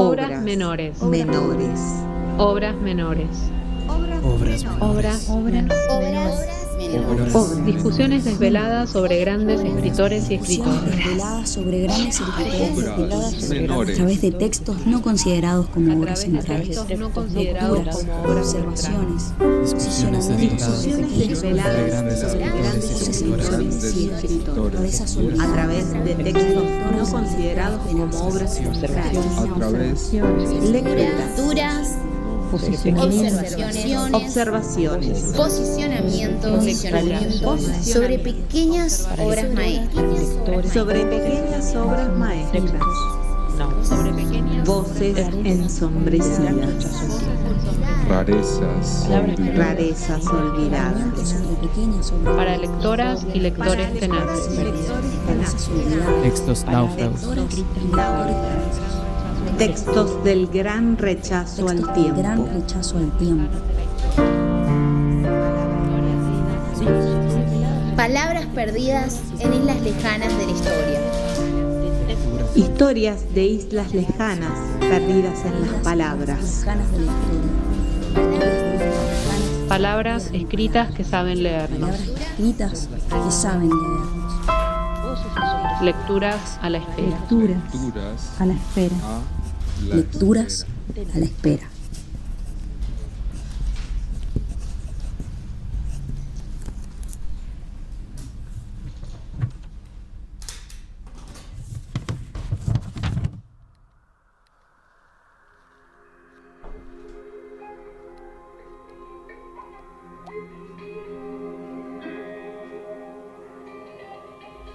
Obras menores. Menores. Obras menores. Obras menores. Discusiones desveladas sobre grandes escritores y escritoras. A través de textos no considerados como obras centrales. Observaciones. Posicionamientos Desveladas sobre grandes escritores y escritoras. A través de textos no considerados como obras centrales. A través Lecturas. Observaciones, Posicionamientos sobre pequeñas obras maestras. Voces ensombrecidas. rarezas olvidadas. Para lectoras y lectores tenaces. Textos náufragos. Textos del gran rechazo al tiempo. Palabras perdidas en islas lejanas de la historia. Historias de islas lejanas perdidas en las palabras. Palabras escritas que saben leernos. Lecturas a la espera. Lecturas a la espera.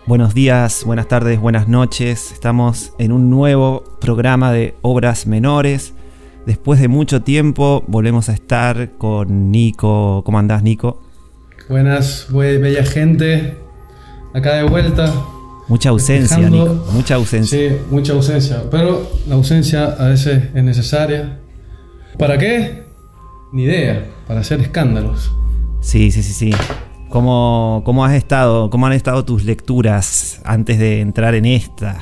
Buenos días, buenas tardes, buenas noches. Estamos en un nuevo programa de Obras Menores. Después de mucho tiempo volvemos a estar con Nico. ¿Cómo andás, Nico? Buenas, bella gente. Acá de vuelta. Mucha ausencia, Nico. Mucha ausencia. Sí, mucha ausencia. Pero la ausencia a veces es necesaria. ¿Para qué? Ni idea. Para hacer escándalos. Sí. ¿Cómo has estado? ¿Cómo han estado tus lecturas antes de entrar en esta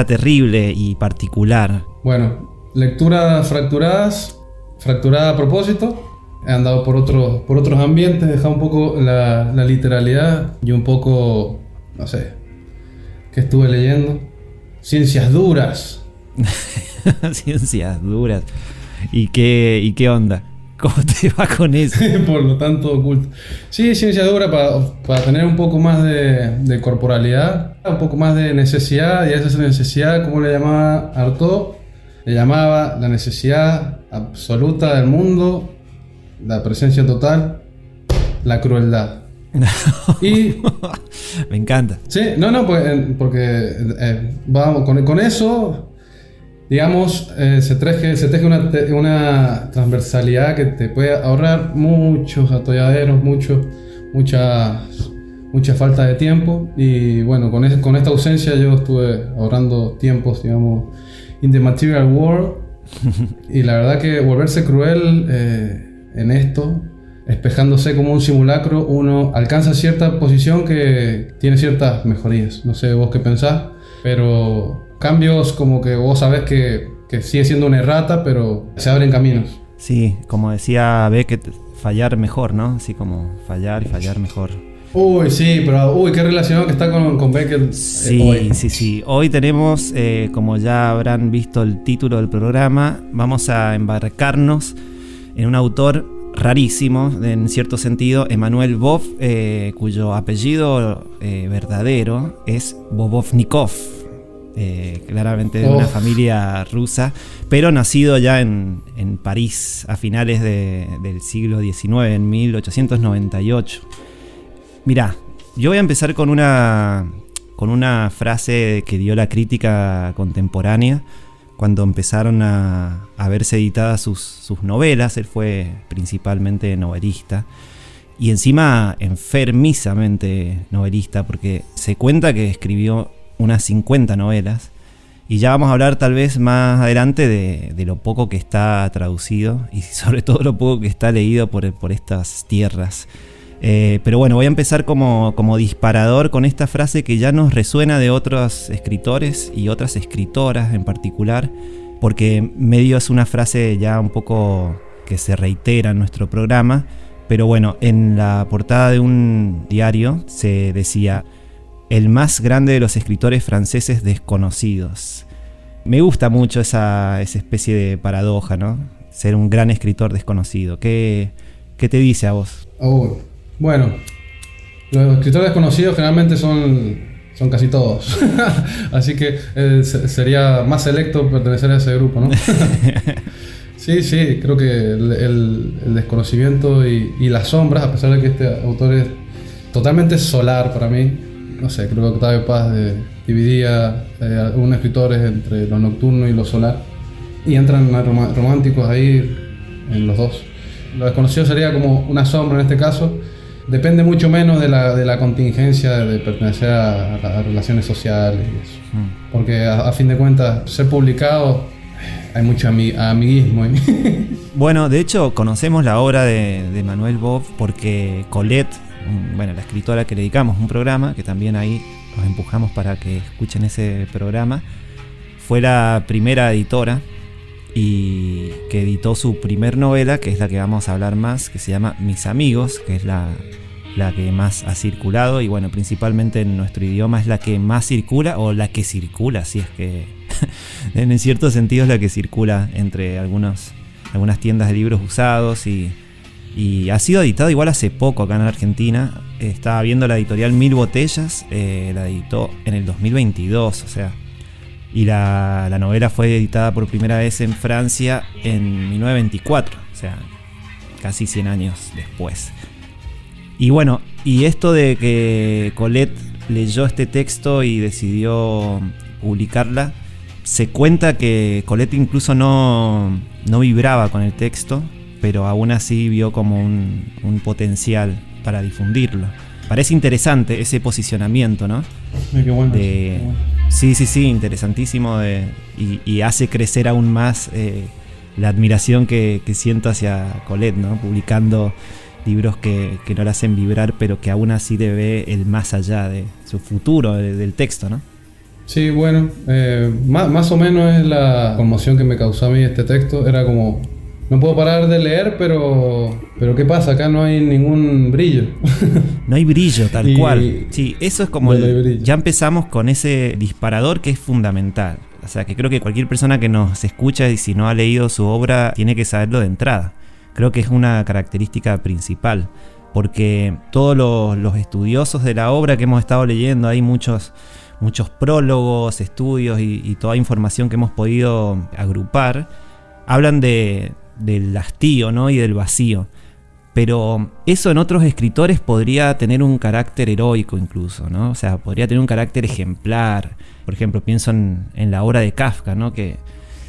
terrible y particular? Bueno, lecturas fracturadas, fracturada a propósito. He andado por otros ambientes, he dejado un poco la literalidad y un poco, no sé, ¿qué estuve leyendo? Ciencias duras. Ciencias duras. ¿Y qué onda? ¿Cómo te va con eso? Por lo tanto, oculto. Sí, ciencia dura para tener un poco más de corporalidad, un poco más de necesidad, y a esa necesidad, como le llamaba Artaud, le llamaba la necesidad absoluta del mundo, la presencia total, la crueldad. Y me encanta. Sí, porque vamos con eso. Digamos, se teje una transversalidad que te puede ahorrar muchos atolladeros, mucha falta de tiempo. Y bueno, con esta ausencia yo estuve ahorrando tiempos, digamos, in the material world. Y la verdad que volverse cruel en esto, espejándose como un simulacro, uno alcanza cierta posición que tiene ciertas mejorías. No sé vos qué pensás, pero cambios como que vos sabés que sigue siendo una errata, pero se abren caminos. Sí, como decía Beckett, fallar mejor, ¿no? Así como fallar y fallar mejor. Uy, sí, pero qué relacionado que está con Beckett. Sí. Hoy tenemos, como ya habrán visto el título del programa, vamos a embarcarnos en un autor rarísimo, en cierto sentido, Emanuel Vov, cuyo apellido verdadero es Bobovnikov. Claramente de una familia rusa, pero nacido ya en París a finales del siglo XIX, en 1898. Mirá, yo voy a empezar con una frase que dio la crítica contemporánea cuando empezaron a verse editadas sus novelas. Él fue principalmente novelista y encima enfermizamente novelista, porque se cuenta que escribió unas 50 novelas, y ya vamos a hablar tal vez más adelante de lo poco que está traducido y sobre todo lo poco que está leído por estas tierras. Pero bueno, voy a empezar como disparador con esta frase que ya nos resuena de otros escritores y otras escritoras en particular, porque medio es una frase ya un poco que se reitera en nuestro programa, pero bueno, en la portada de un diario se decía: el más grande de los escritores franceses desconocidos. Me gusta mucho esa especie de paradoja, ¿no? Ser un gran escritor desconocido. ¿Qué te dice a vos? Bueno, los escritores desconocidos generalmente son casi todos. Así que sería más selecto pertenecer a ese grupo, ¿no? Sí, creo que el desconocimiento y las sombras, a pesar de que este autor es totalmente solar para mí, no sé, creo que Octavio Paz dividía algunos escritores entre lo nocturno y lo solar, y entran románticos ahí en los dos. Lo desconocido sería como una sombra en este caso. Depende mucho menos de la contingencia de pertenecer a relaciones sociales y eso. Porque a fin de cuentas, ser publicado, hay mucho amiguismo. Bueno, de hecho, conocemos la obra de Manuel Boff porque Colette, la escritora que le dedicamos un programa, que también ahí los empujamos para que escuchen ese programa, fue la primera editora y que editó su primer novela, que es la que vamos a hablar más, que se llama Mis Amigos, que es la que más ha circulado, y bueno, principalmente en nuestro idioma es la que más circula, o la que circula, si es que en cierto sentido es la que circula entre algunas tiendas de libros usados, y ha sido editado igual hace poco acá en Argentina. Estaba viendo la editorial Mil Botellas, la editó en el 2022, o sea, y la novela fue editada por primera vez en Francia en 1924, o sea, casi 100 años después. Y bueno, y esto de que Colette leyó este texto y decidió publicarla, se cuenta que Colette incluso no vibraba con el texto, pero aún así vio como un potencial para difundirlo. Parece interesante ese posicionamiento, ¿no? Qué bueno. Sí, interesantísimo, y hace crecer aún más la admiración que siento hacia Colette, ¿no? Publicando libros que no la hacen vibrar, pero que aún así le ve el más allá de su futuro, del texto, ¿no? Sí, bueno, más o menos es la conmoción que me causó a mí este texto. Era como, no puedo parar de leer, pero ¿qué pasa? Acá no hay ningún brillo. No hay brillo, tal cual. Sí, eso es como ya empezamos con ese disparador que es fundamental. O sea, que creo que cualquier persona que nos escucha y si no ha leído su obra tiene que saberlo de entrada. Creo que es una característica principal, porque todos los estudiosos de la obra que hemos estado leyendo, hay muchos prólogos, estudios y toda información que hemos podido agrupar, hablan del hastío, ¿no? Y del vacío. Pero eso en otros escritores podría tener un carácter heroico incluso, ¿no? O sea, podría tener un carácter ejemplar. Por ejemplo, pienso en la obra de Kafka, ¿no? Que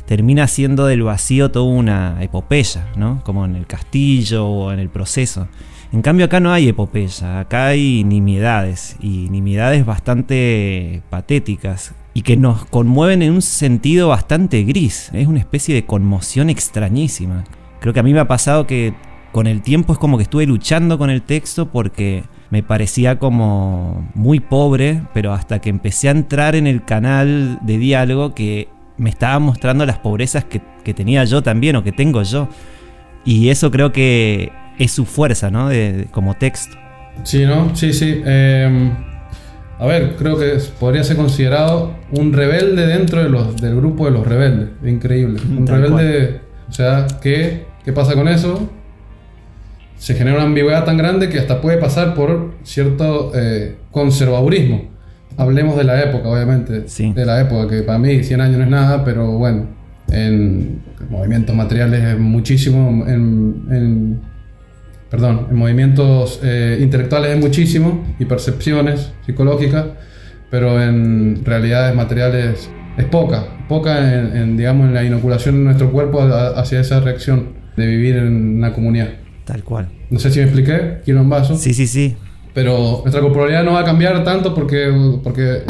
termina siendo del vacío toda una epopeya, ¿no? Como en El Castillo o en El Proceso. En cambio acá no hay epopeya, acá hay nimiedades, y nimiedades bastante patéticas y que nos conmueven en un sentido bastante gris. Es una especie de conmoción extrañísima. Creo que a mí me ha pasado que con el tiempo es como que estuve luchando con el texto porque me parecía como muy pobre, pero hasta que empecé a entrar en el canal de diálogo que me estaba mostrando las pobrezas que tenía yo también, o que tengo yo. Y eso creo que es su fuerza, ¿no? Como texto. Sí, ¿no? Sí. A ver, creo que podría ser considerado un rebelde dentro del grupo de los rebeldes. Increíble. Un rebelde, o sea, ¿qué pasa con eso? Se genera una ambigüedad tan grande que hasta puede pasar por cierto conservadurismo. Hablemos de la época, obviamente. Sí. De la época, que para mí 100 años no es nada, pero bueno, en movimientos materiales es muchísimo, en movimientos intelectuales es muchísimo, y percepciones psicológicas, pero en realidades materiales es poca digamos, en la inoculación de nuestro cuerpo hacia esa reacción de vivir en una comunidad. Tal cual. No sé si me expliqué, quiero un vaso. Sí. Pero nuestra corporalidad no va a cambiar tanto porque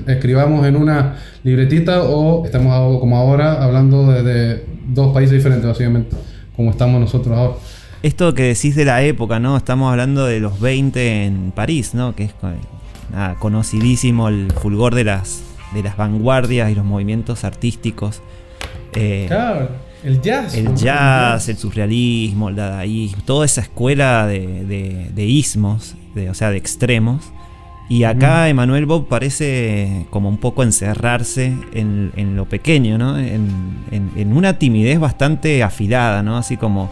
escribamos en una libretita o estamos como ahora hablando de dos países diferentes, básicamente, como estamos nosotros ahora. Esto que decís de la época, ¿no? Estamos hablando de los 20 en París, ¿no? Que es conocidísimo el fulgor de las vanguardias y los movimientos artísticos. Claro, el jazz. El surrealismo, el dadaísmo, toda esa escuela de ismos, o sea, de extremos. Y acá Emanuel Bo parece como un poco encerrarse en lo pequeño, ¿no? En una timidez bastante afilada, ¿no? Así como,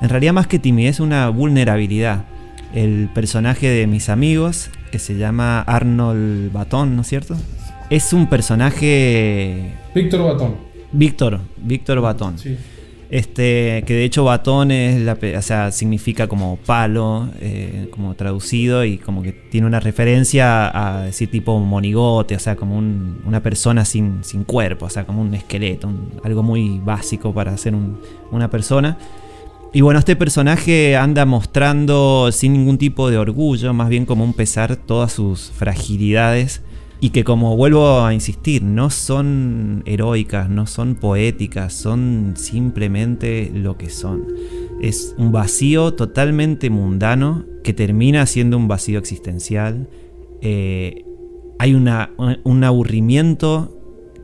en realidad más que timidez, una vulnerabilidad. El personaje de Mis Amigos, que se llama Arnold Baton, ¿no es cierto? Es un personaje... Víctor Baton. Víctor Baton. Sí. Que de hecho Batón es significa como palo, como traducido, y como que tiene una referencia a decir tipo monigote, o sea, como una persona sin cuerpo, o sea, como un esqueleto, algo muy básico para ser una persona. Y bueno, este personaje anda mostrando sin ningún tipo de orgullo, más bien como un pesar, todas sus fragilidades. Y que, como vuelvo a insistir, no son heroicas, no son poéticas, son simplemente lo que son. Es un vacío totalmente mundano que termina siendo un vacío existencial. Hay un aburrimiento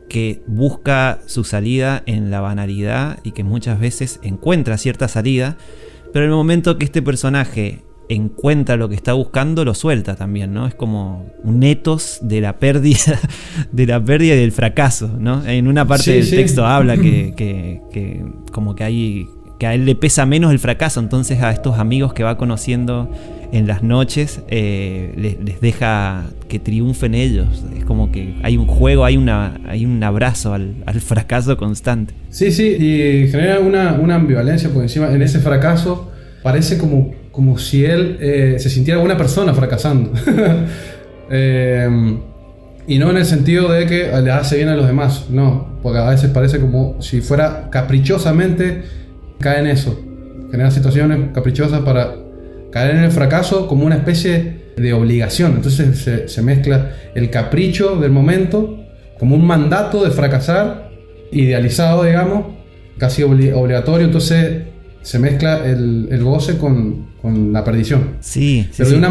que busca su salida en la banalidad y que muchas veces encuentra cierta salida, pero en el momento que este personaje encuentra lo que está buscando, lo suelta también, ¿no? Es como un etos de la pérdida y del fracaso, ¿no? En una parte del texto habla que como que a él le pesa menos el fracaso, entonces a estos amigos que va conociendo en las noches les deja que triunfen ellos. Es como que hay un juego, hay un abrazo al fracaso constante. Sí, y genera una ambivalencia, porque encima en ese fracaso parece como si él se sintiera una persona fracasando. Y no en el sentido de que le hace bien a los demás, no, porque a veces parece como si fuera caprichosamente cae en eso, genera situaciones caprichosas para caer en el fracaso como una especie de obligación. Entonces se mezcla el capricho del momento como un mandato de fracasar, idealizado, digamos, casi obligatorio. Entonces se mezcla el goce con la perdición. Sí, pero de una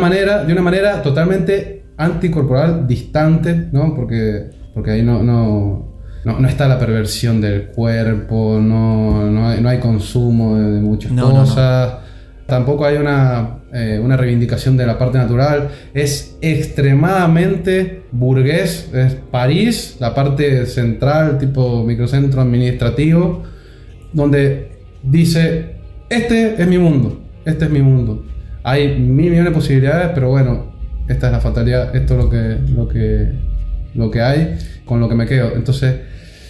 manera totalmente anticorporal, distante, ¿no? Porque ahí no está la perversión del cuerpo, no hay consumo de muchas cosas. No. Tampoco hay una reivindicación de la parte natural. Es extremadamente burgués. Es París, la parte central, tipo microcentro administrativo, donde dice: este es mi mundo. Hay 1.000 millones de posibilidades, pero bueno, esta es la fatalidad, esto es lo que hay, con lo que me quedo. Entonces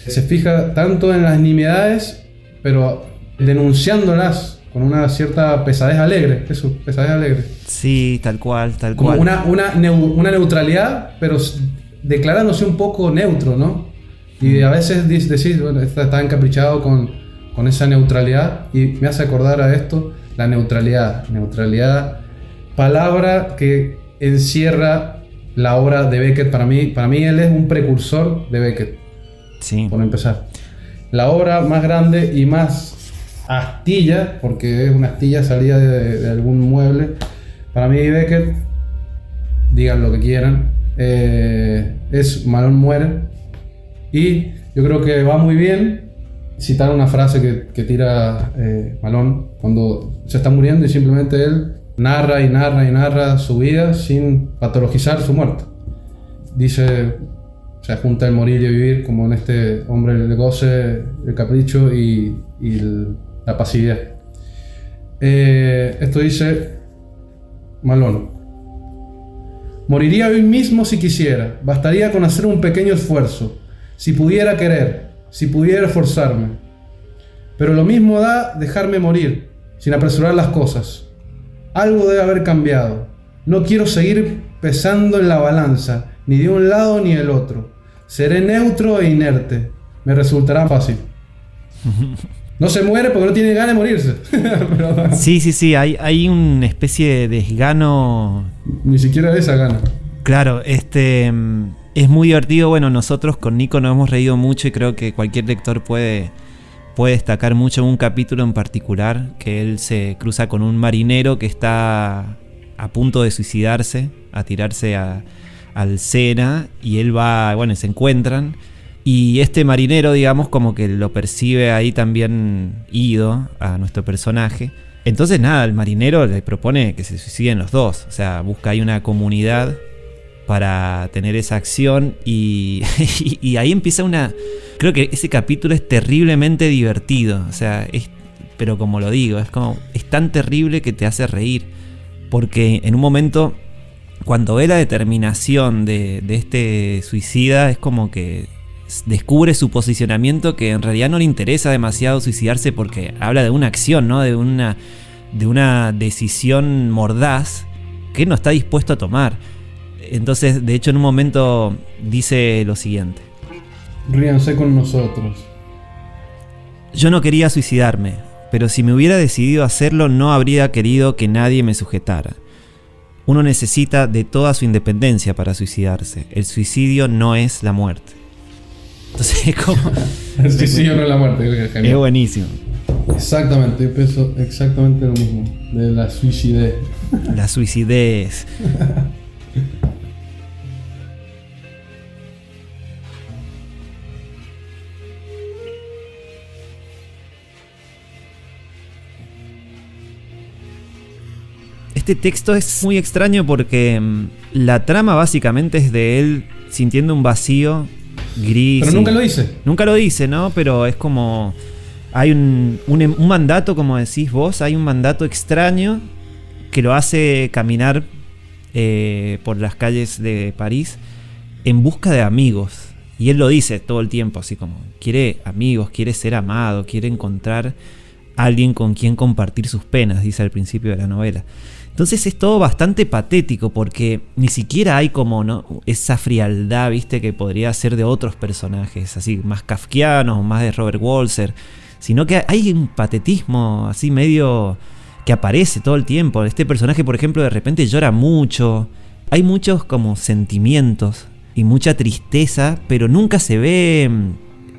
se fija tanto en las nimiedades, pero denunciándolas con una cierta pesadez alegre. Sí, tal cual. Como una neutralidad, pero declarándose un poco neutro, ¿no? Y a veces decís, bueno, está encaprichado con esa neutralidad, y me hace acordar a esto, la neutralidad, palabra que encierra la obra de Beckett. Para mí él es un precursor de Beckett. Sí. Por empezar, la obra más grande y más astilla, porque es una astilla salida de algún mueble. Para mí Beckett, digan lo que quieran, es Malón muere, y yo creo que va muy bien citar una frase que tira Malón cuando se está muriendo, y simplemente él narra su vida sin patologizar su muerte. Dice, se junta el morir y el vivir, como en este hombre el goce, el capricho y la pasividad. Esto dice Malón: moriría hoy mismo si quisiera, bastaría con hacer un pequeño esfuerzo, si pudiera querer, si pudiera esforzarme. Pero lo mismo da dejarme morir, sin apresurar las cosas. Algo debe haber cambiado. No quiero seguir pesando en la balanza, ni de un lado ni del otro. Seré neutro e inerte. Me resultará fácil. No se muere porque no tiene ganas de morirse. Pero, sí, hay una especie de desgano. Ni siquiera de esa gana. Claro, es muy divertido. Bueno, nosotros con Nico nos hemos reído mucho, y creo que cualquier lector puede destacar mucho un capítulo en particular, que él se cruza con un marinero que está a punto de suicidarse, a tirarse al Sena, y él va, bueno, se encuentran, Y este marinero, digamos, como que lo percibe ahí también Ido, a nuestro personaje. Entonces nada, el marinero le propone que se suiciden los dos. O sea, busca ahí una comunidad para tener esa acción y ahí empieza una... Creo que ese capítulo es terriblemente divertido. O sea, pero como lo digo, es tan terrible que te hace reír. Porque en un momento, cuando ve la determinación de este suicida, es como que descubre su posicionamiento, que en realidad no le interesa demasiado suicidarse porque habla de una acción, ¿no? De una decisión mordaz que él no está dispuesto a tomar. Entonces, de hecho, en un momento dice lo siguiente: Ríanse con nosotros. Yo no quería suicidarme, pero si me hubiera decidido hacerlo no habría querido que nadie me sujetara. Uno necesita de toda su independencia para suicidarse. El suicidio no es la muerte. Entonces, como... El suicidio no es la muerte. Es buenísimo. Exactamente, yo pienso exactamente lo mismo. De la suicidez. La suicidez. Este texto es muy extraño porque la trama básicamente es de él sintiendo un vacío gris. Pero nunca lo dice. Nunca lo dice, ¿no? Pero es como... Hay un mandato, como decís vos, hay un mandato extraño que lo hace caminar por las calles de París en busca de amigos. Y él lo dice todo el tiempo, así como quiere amigos, quiere ser amado, quiere encontrar a alguien con quien compartir sus penas, dice al principio de la novela. Entonces es todo bastante patético porque ni siquiera hay como, ¿no?, esa frialdad, ¿viste?, que podría ser de otros personajes, así más kafkianos, más de Robert Walser, sino que hay un patetismo así medio que aparece todo el tiempo. Este personaje, por ejemplo, de repente llora mucho, hay muchos como sentimientos y mucha tristeza, pero nunca se ve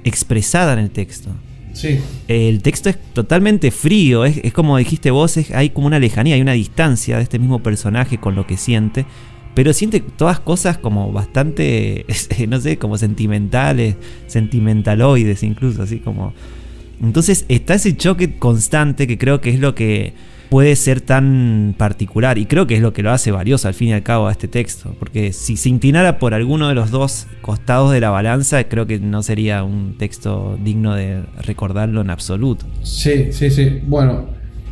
expresada en el texto. Sí. El texto es totalmente frío, es como dijiste vos, hay como una lejanía, hay una distancia de este mismo personaje con lo que siente, pero siente todas cosas como bastante, no sé, como sentimentales, sentimentaloides incluso, así como... Entonces está ese choque constante que creo que es lo que puede ser tan particular y creo que es lo que lo hace valioso al fin y al cabo a este texto, porque si se inclinara por alguno de los dos costados de la balanza, creo que no sería un texto digno de recordarlo en absoluto. Sí. Bueno,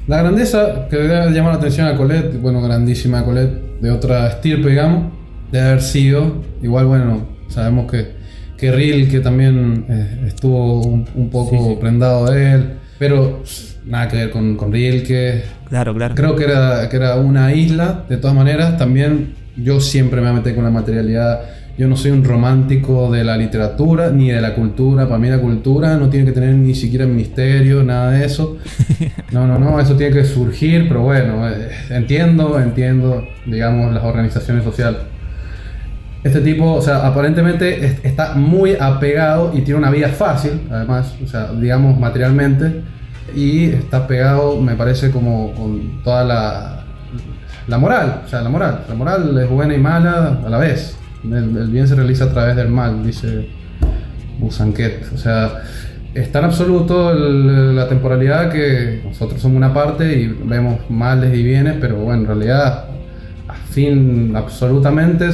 la grandeza que debe llamar la atención a Colette, bueno, grandísima Colette, de otra estirpe, digamos, de haber sido, igual, bueno, sabemos que Rilke también estuvo un poco prendado de él, pero nada que ver con Rilke. Claro. Creo que era una isla, de todas maneras. También yo siempre me metí con la materialidad. Yo no soy un romántico de la literatura ni de la cultura. Para mí la cultura no tiene que tener ni siquiera misterio, nada de eso. No, eso tiene que surgir, pero bueno, entiendo, digamos, las organizaciones sociales. Este tipo, o sea, aparentemente está muy apegado y tiene una vida fácil, además, o sea, digamos, materialmente, y está pegado, me parece, como con toda la moral, o sea, la moral es buena y mala a la vez. El bien se realiza a través del mal, dice Boussanquet. O sea, es tan absoluto la temporalidad que nosotros somos una parte y vemos males y bienes, pero bueno, en realidad, a fin absolutamente,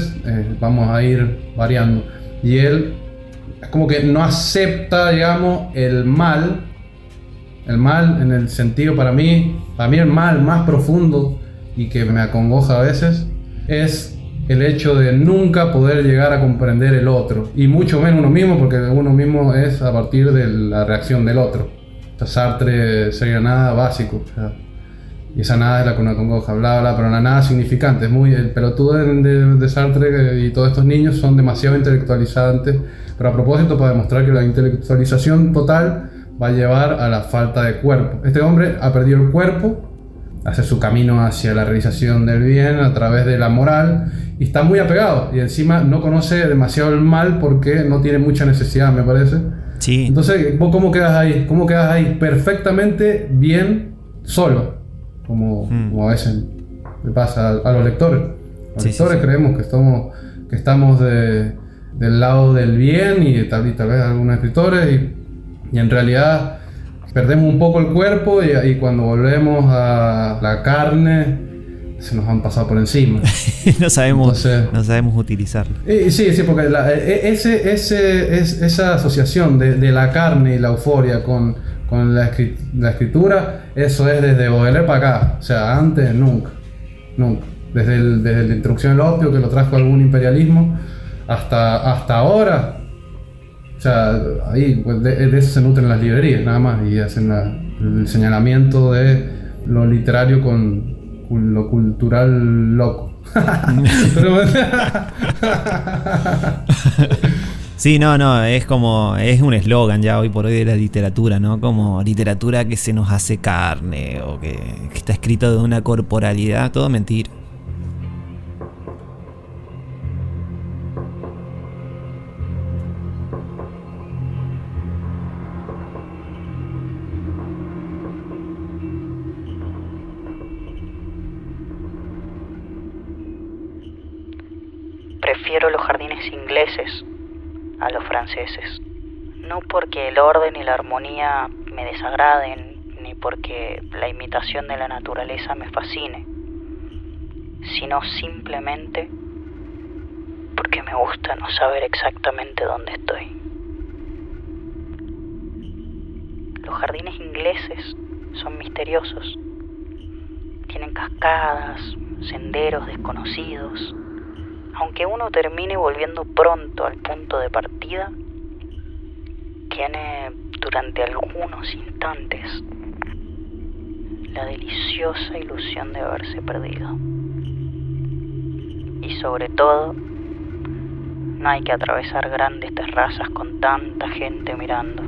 vamos a ir variando. Y él es como que no acepta, digamos, el mal en el sentido, para mí el mal más profundo y que me acongoja a veces es el hecho de nunca poder llegar a comprender el otro, y mucho menos uno mismo, porque uno mismo es a partir de la reacción del otro. O sea, Sartre sería nada básico, o sea, y esa nada es la que uno acongoja, pero la nada significante. Es muy el pelotudo de Sartre y todos estos niños son demasiado intelectualizantes, pero a propósito, para demostrar que la intelectualización total va a llevar a la falta de cuerpo. Este hombre ha perdido el cuerpo, hace su camino hacia la realización del bien a través de la moral, y está muy apegado, y encima no conoce demasiado el mal porque no tiene mucha necesidad, me parece. Sí. Entonces, ¿vos cómo quedas ahí? ¿Cómo quedas ahí? Perfectamente bien solo, como a veces le pasa a los lectores. Los lectores creemos que estamos de del lado del bien y tal vez algunos escritores y en realidad perdemos un poco el cuerpo y cuando volvemos a la carne se nos han pasado por encima. no sabemos utilizarlo. Sí, porque esa asociación de la carne y la euforia con la escritura, eso es desde Baudelaire para acá. O sea, antes nunca. Desde la introducción del opio, que lo trajo algún imperialismo, hasta ahora. O sea, ahí pues de eso se nutren las librerías, nada más, y hacen el señalamiento de lo literario con lo cultural loco. Sí, no, es un eslogan ya hoy por hoy de la literatura, ¿no? Como literatura que se nos hace carne o que está escrito de una corporalidad, todo mentira. Prefiero los jardines ingleses a los franceses, no porque el orden y la armonía me desagraden, ni porque la imitación de la naturaleza me fascine, sino simplemente porque me gusta no saber exactamente dónde estoy. Los jardines ingleses son misteriosos, tienen cascadas, senderos desconocidos. Aunque uno termine volviendo pronto al punto de partida, tiene durante algunos instantes la deliciosa ilusión de haberse perdido. Y sobre todo, no hay que atravesar grandes terrazas con tanta gente mirando.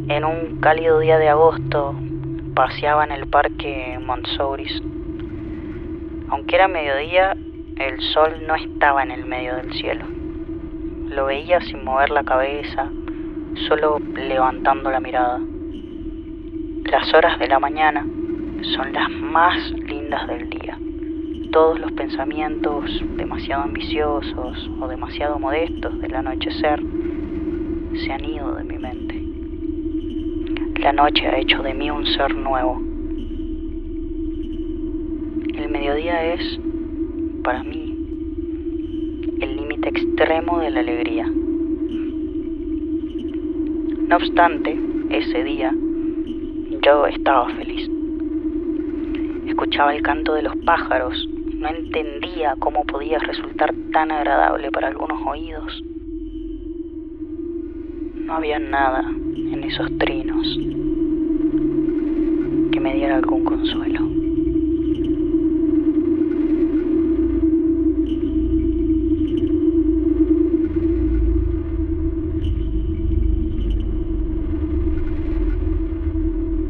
En un cálido día de agosto, paseaba en el parque Montsouris. Aunque era mediodía, el sol no estaba en el medio del cielo. Lo veía sin mover la cabeza, solo levantando la mirada. Las horas de la mañana son las más lindas del día. Todos los pensamientos demasiado ambiciosos o demasiado modestos del anochecer se han ido de mi mente. La noche ha hecho de mí un ser nuevo. El mediodía es, para mí, el límite extremo de la alegría. No obstante, ese día, yo estaba feliz. Escuchaba el canto de los pájaros, no entendía cómo podía resultar tan agradable para algunos oídos. No había nada en esos trinos que me diera algún consuelo.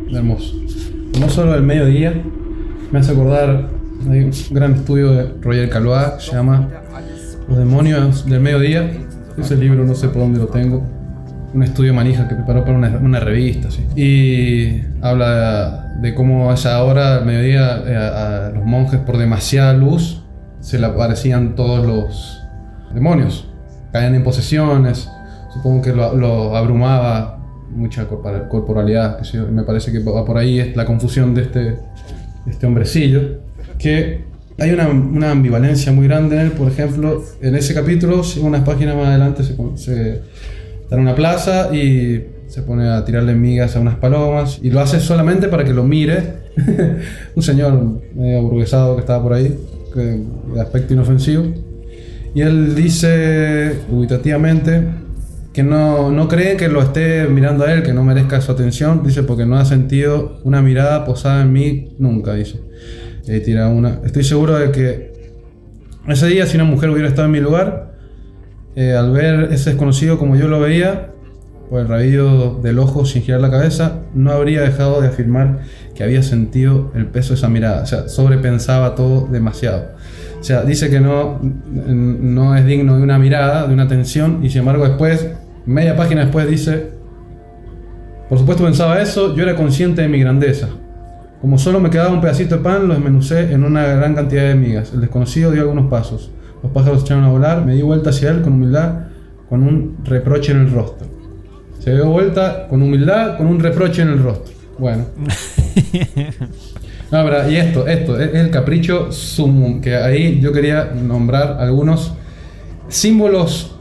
Hermoso. No solo el mediodía, me hace acordar, hay un gran estudio de Roger Caillois que se llama Los demonios del mediodía. Ese libro no sé por dónde lo tengo. Un estudio manija que preparó para una revista, ¿sí? Y habla de cómo a esa hora, al mediodía, a los monjes por demasiada luz se le aparecían todos los demonios. Caían en posesiones, supongo que lo abrumaba mucha corporalidad, que me parece que va por ahí es la confusión de este hombrecillo, que hay una ambivalencia muy grande en él. Por ejemplo, en ese capítulo, unas páginas más adelante, se está en una plaza y se pone a tirarle migas a unas palomas y lo hace solamente para que lo mire un señor medio aburguesado que estaba por ahí, de aspecto inofensivo, y él dice dubitativamente que no cree que lo esté mirando a él, que no merezca su atención, dice, porque no ha sentido una mirada posada en mí nunca, dice. Y ahí tira una. Estoy seguro de que ese día, si una mujer hubiera estado en mi lugar, al ver ese desconocido como yo lo veía, por el rabillo del ojo sin girar la cabeza, no habría dejado de afirmar que había sentido el peso de esa mirada. O sea, sobrepensaba todo demasiado. O sea, dice que no es digno de una mirada, de una atención, y sin embargo después, media página después, dice: por supuesto pensaba eso, yo era consciente de mi grandeza. Como solo me quedaba un pedacito de pan, lo desmenucé en una gran cantidad de migas. El desconocido dio algunos pasos. los pájaros se echaron a volar, me di vuelta hacia él con humildad, con un reproche en el rostro. Se dio vuelta con humildad, con un reproche en el rostro. Bueno. No, pero, y esto es el capricho sumum, que ahí yo quería nombrar algunos símbolos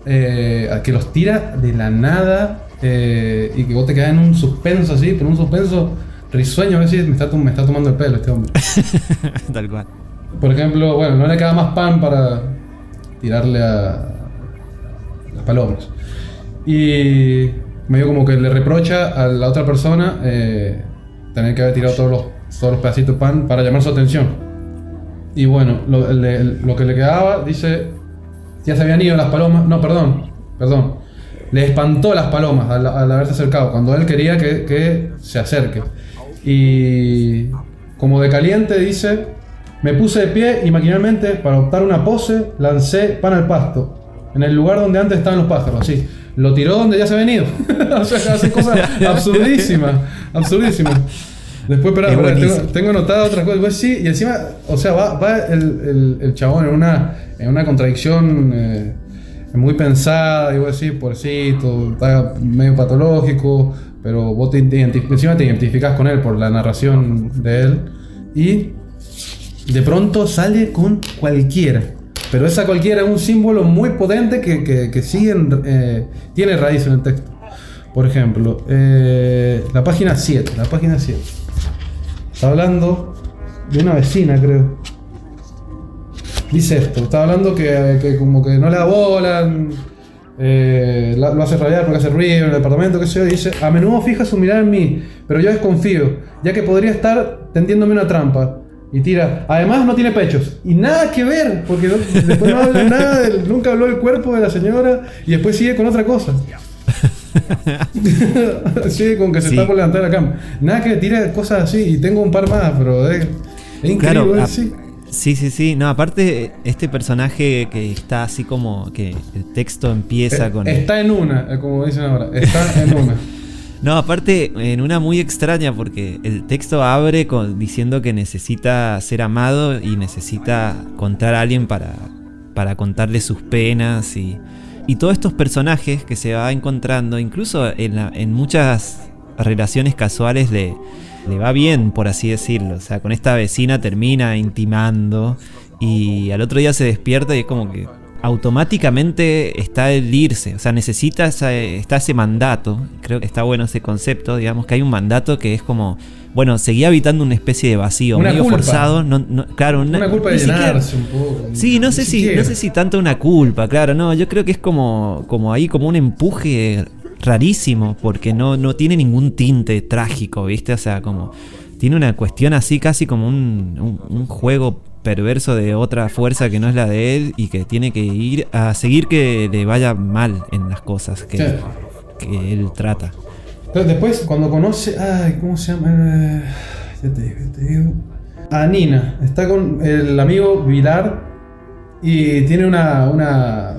que los tira de la nada y que vos te quedás en un suspenso así, pero un suspenso risueño, a ver si me está tomando el pelo este hombre. Tal cual. Por ejemplo, bueno, no le queda más pan para tirarle a las palomas. Y medio como que le reprocha a la otra persona tener que haber tirado todos los pedacitos de pan para llamar su atención. Y bueno, lo que le quedaba, dice, ya se habían ido las palomas. No, perdón. Le espantó las palomas al haberse acercado, cuando él quería que se acerque. Y como de caliente dice, me puse de pie y maquinalmente, para adoptar una pose, lancé pan al pasto, en el lugar donde antes estaban los pájaros, así. Lo tiró donde ya se habían ido. O sea, hace cosas absurdísimas. Después, tengo anotada otras cosas. Pues sí, y encima, o sea, va el chabón en una contradicción muy pensada, y vos decís, pobrecito, está medio patológico, pero vos encima te identificás con él por la narración de él, y de pronto sale con cualquiera. Pero esa cualquiera es un símbolo muy potente que sigue tiene raíz en el texto. Por ejemplo, la página 7. Está hablando de una vecina, creo. Dice esto, está hablando que como que no le da bola, lo hace rabiar porque hace ruido en el departamento, qué sé yo, y dice, a menudo fija su mirada en mí, pero yo desconfío, ya que podría estar tendiéndome una trampa. Y tira, además no tiene pechos. Y nada que ver, porque después no habla nada, nunca habló del cuerpo de la señora, y después sigue con otra cosa. Sigue con que se está por levantar de la cama. Nada, que tira cosas así, y tengo un par más, pero es increíble. Claro, sí. No, aparte, este personaje que está así como que el texto empieza con... Está en una, como dicen ahora, está en una. No, aparte, en una muy extraña, porque el texto abre diciendo que necesita ser amado y necesita encontrar a alguien para contarle sus penas y todos estos personajes que se va encontrando, incluso en muchas relaciones casuales le va bien, por así decirlo. O sea, con esta vecina termina intimando y al otro día se despierta y es como que automáticamente está el irse, o sea, necesita está ese mandato. Creo que está bueno ese concepto, digamos, que hay un mandato que es como, bueno, seguía habitando una especie de vacío, una medio culpa. Forzado, claro, una culpa de llenarse un poco. Sí, no sé si tanto una culpa, claro, no, yo creo que es como un empuje rarísimo, porque no tiene ningún tinte trágico, ¿viste? O sea, como tiene una cuestión así casi como un juego perverso de otra fuerza que no es la de él y que tiene que ir a seguir que le vaya mal en las cosas que él trata. Pero después, cuando conoce... Ay, ¿cómo se llama? Ya te digo. A Nina. Está con el amigo Vilar y tiene una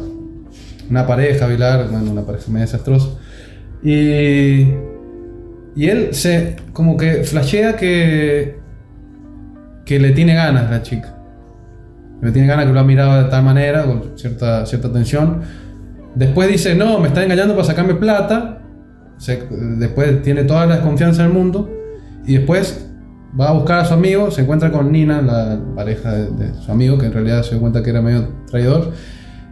pareja, Vilar, bueno, una pareja medio desastrosa. Y él se como que flashea que le tiene ganas la chica. Le tiene ganas, que lo ha mirado de tal manera, con cierta atención. Después dice, no, me está engañando para sacarme plata. Después tiene toda la desconfianza del mundo. Y después va a buscar a su amigo, se encuentra con Nina, la pareja de su amigo, que en realidad se dio cuenta que era medio traidor.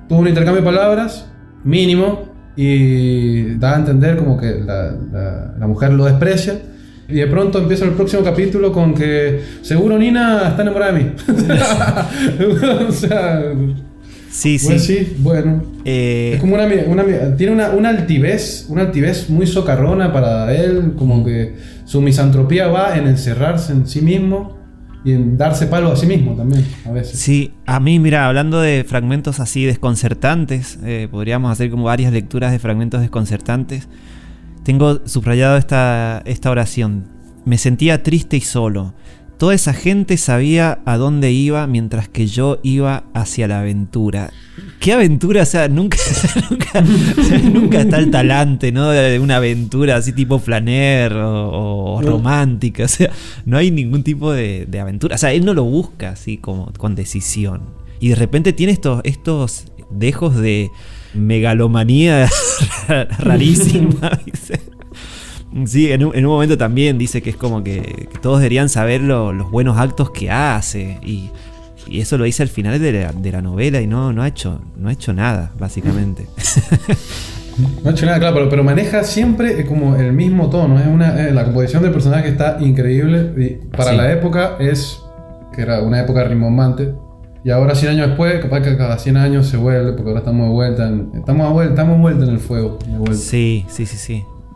Tuvo un intercambio de palabras, mínimo, y da a entender como que la mujer lo desprecia. Y de pronto empieza el próximo capítulo con que seguro Nina está enamorada de mí. O sea, sí. Pues sí, bueno. Es como tiene una altivez muy socarrona para él, como que su misantropía va en encerrarse en sí mismo y en darse palo a sí mismo también, a veces. Sí, a mí, mira, hablando de fragmentos así desconcertantes, podríamos hacer como varias lecturas de fragmentos desconcertantes. Tengo subrayado esta oración. Me sentía triste y solo. Toda esa gente sabía a dónde iba mientras que yo iba hacia la aventura. ¿Qué aventura? O sea, nunca está el talante, ¿no? De una aventura así tipo flaner o romántica. O sea, no hay ningún tipo de aventura. O sea, él no lo busca así como con decisión. y de repente tiene estos dejos de megalomanía rarísima. Sí, en un momento también dice que es como que todos deberían saber los buenos actos que hace, y eso lo dice al final de la novela, y no ha hecho nada, básicamente. No ha hecho nada, claro, pero maneja siempre como el mismo tono. La composición del personaje está increíble, y para la época que era una época rimbombante. Y ahora 100 años después, capaz que cada 100 años se vuelve, porque ahora estamos de vuelta en el fuego. Sí.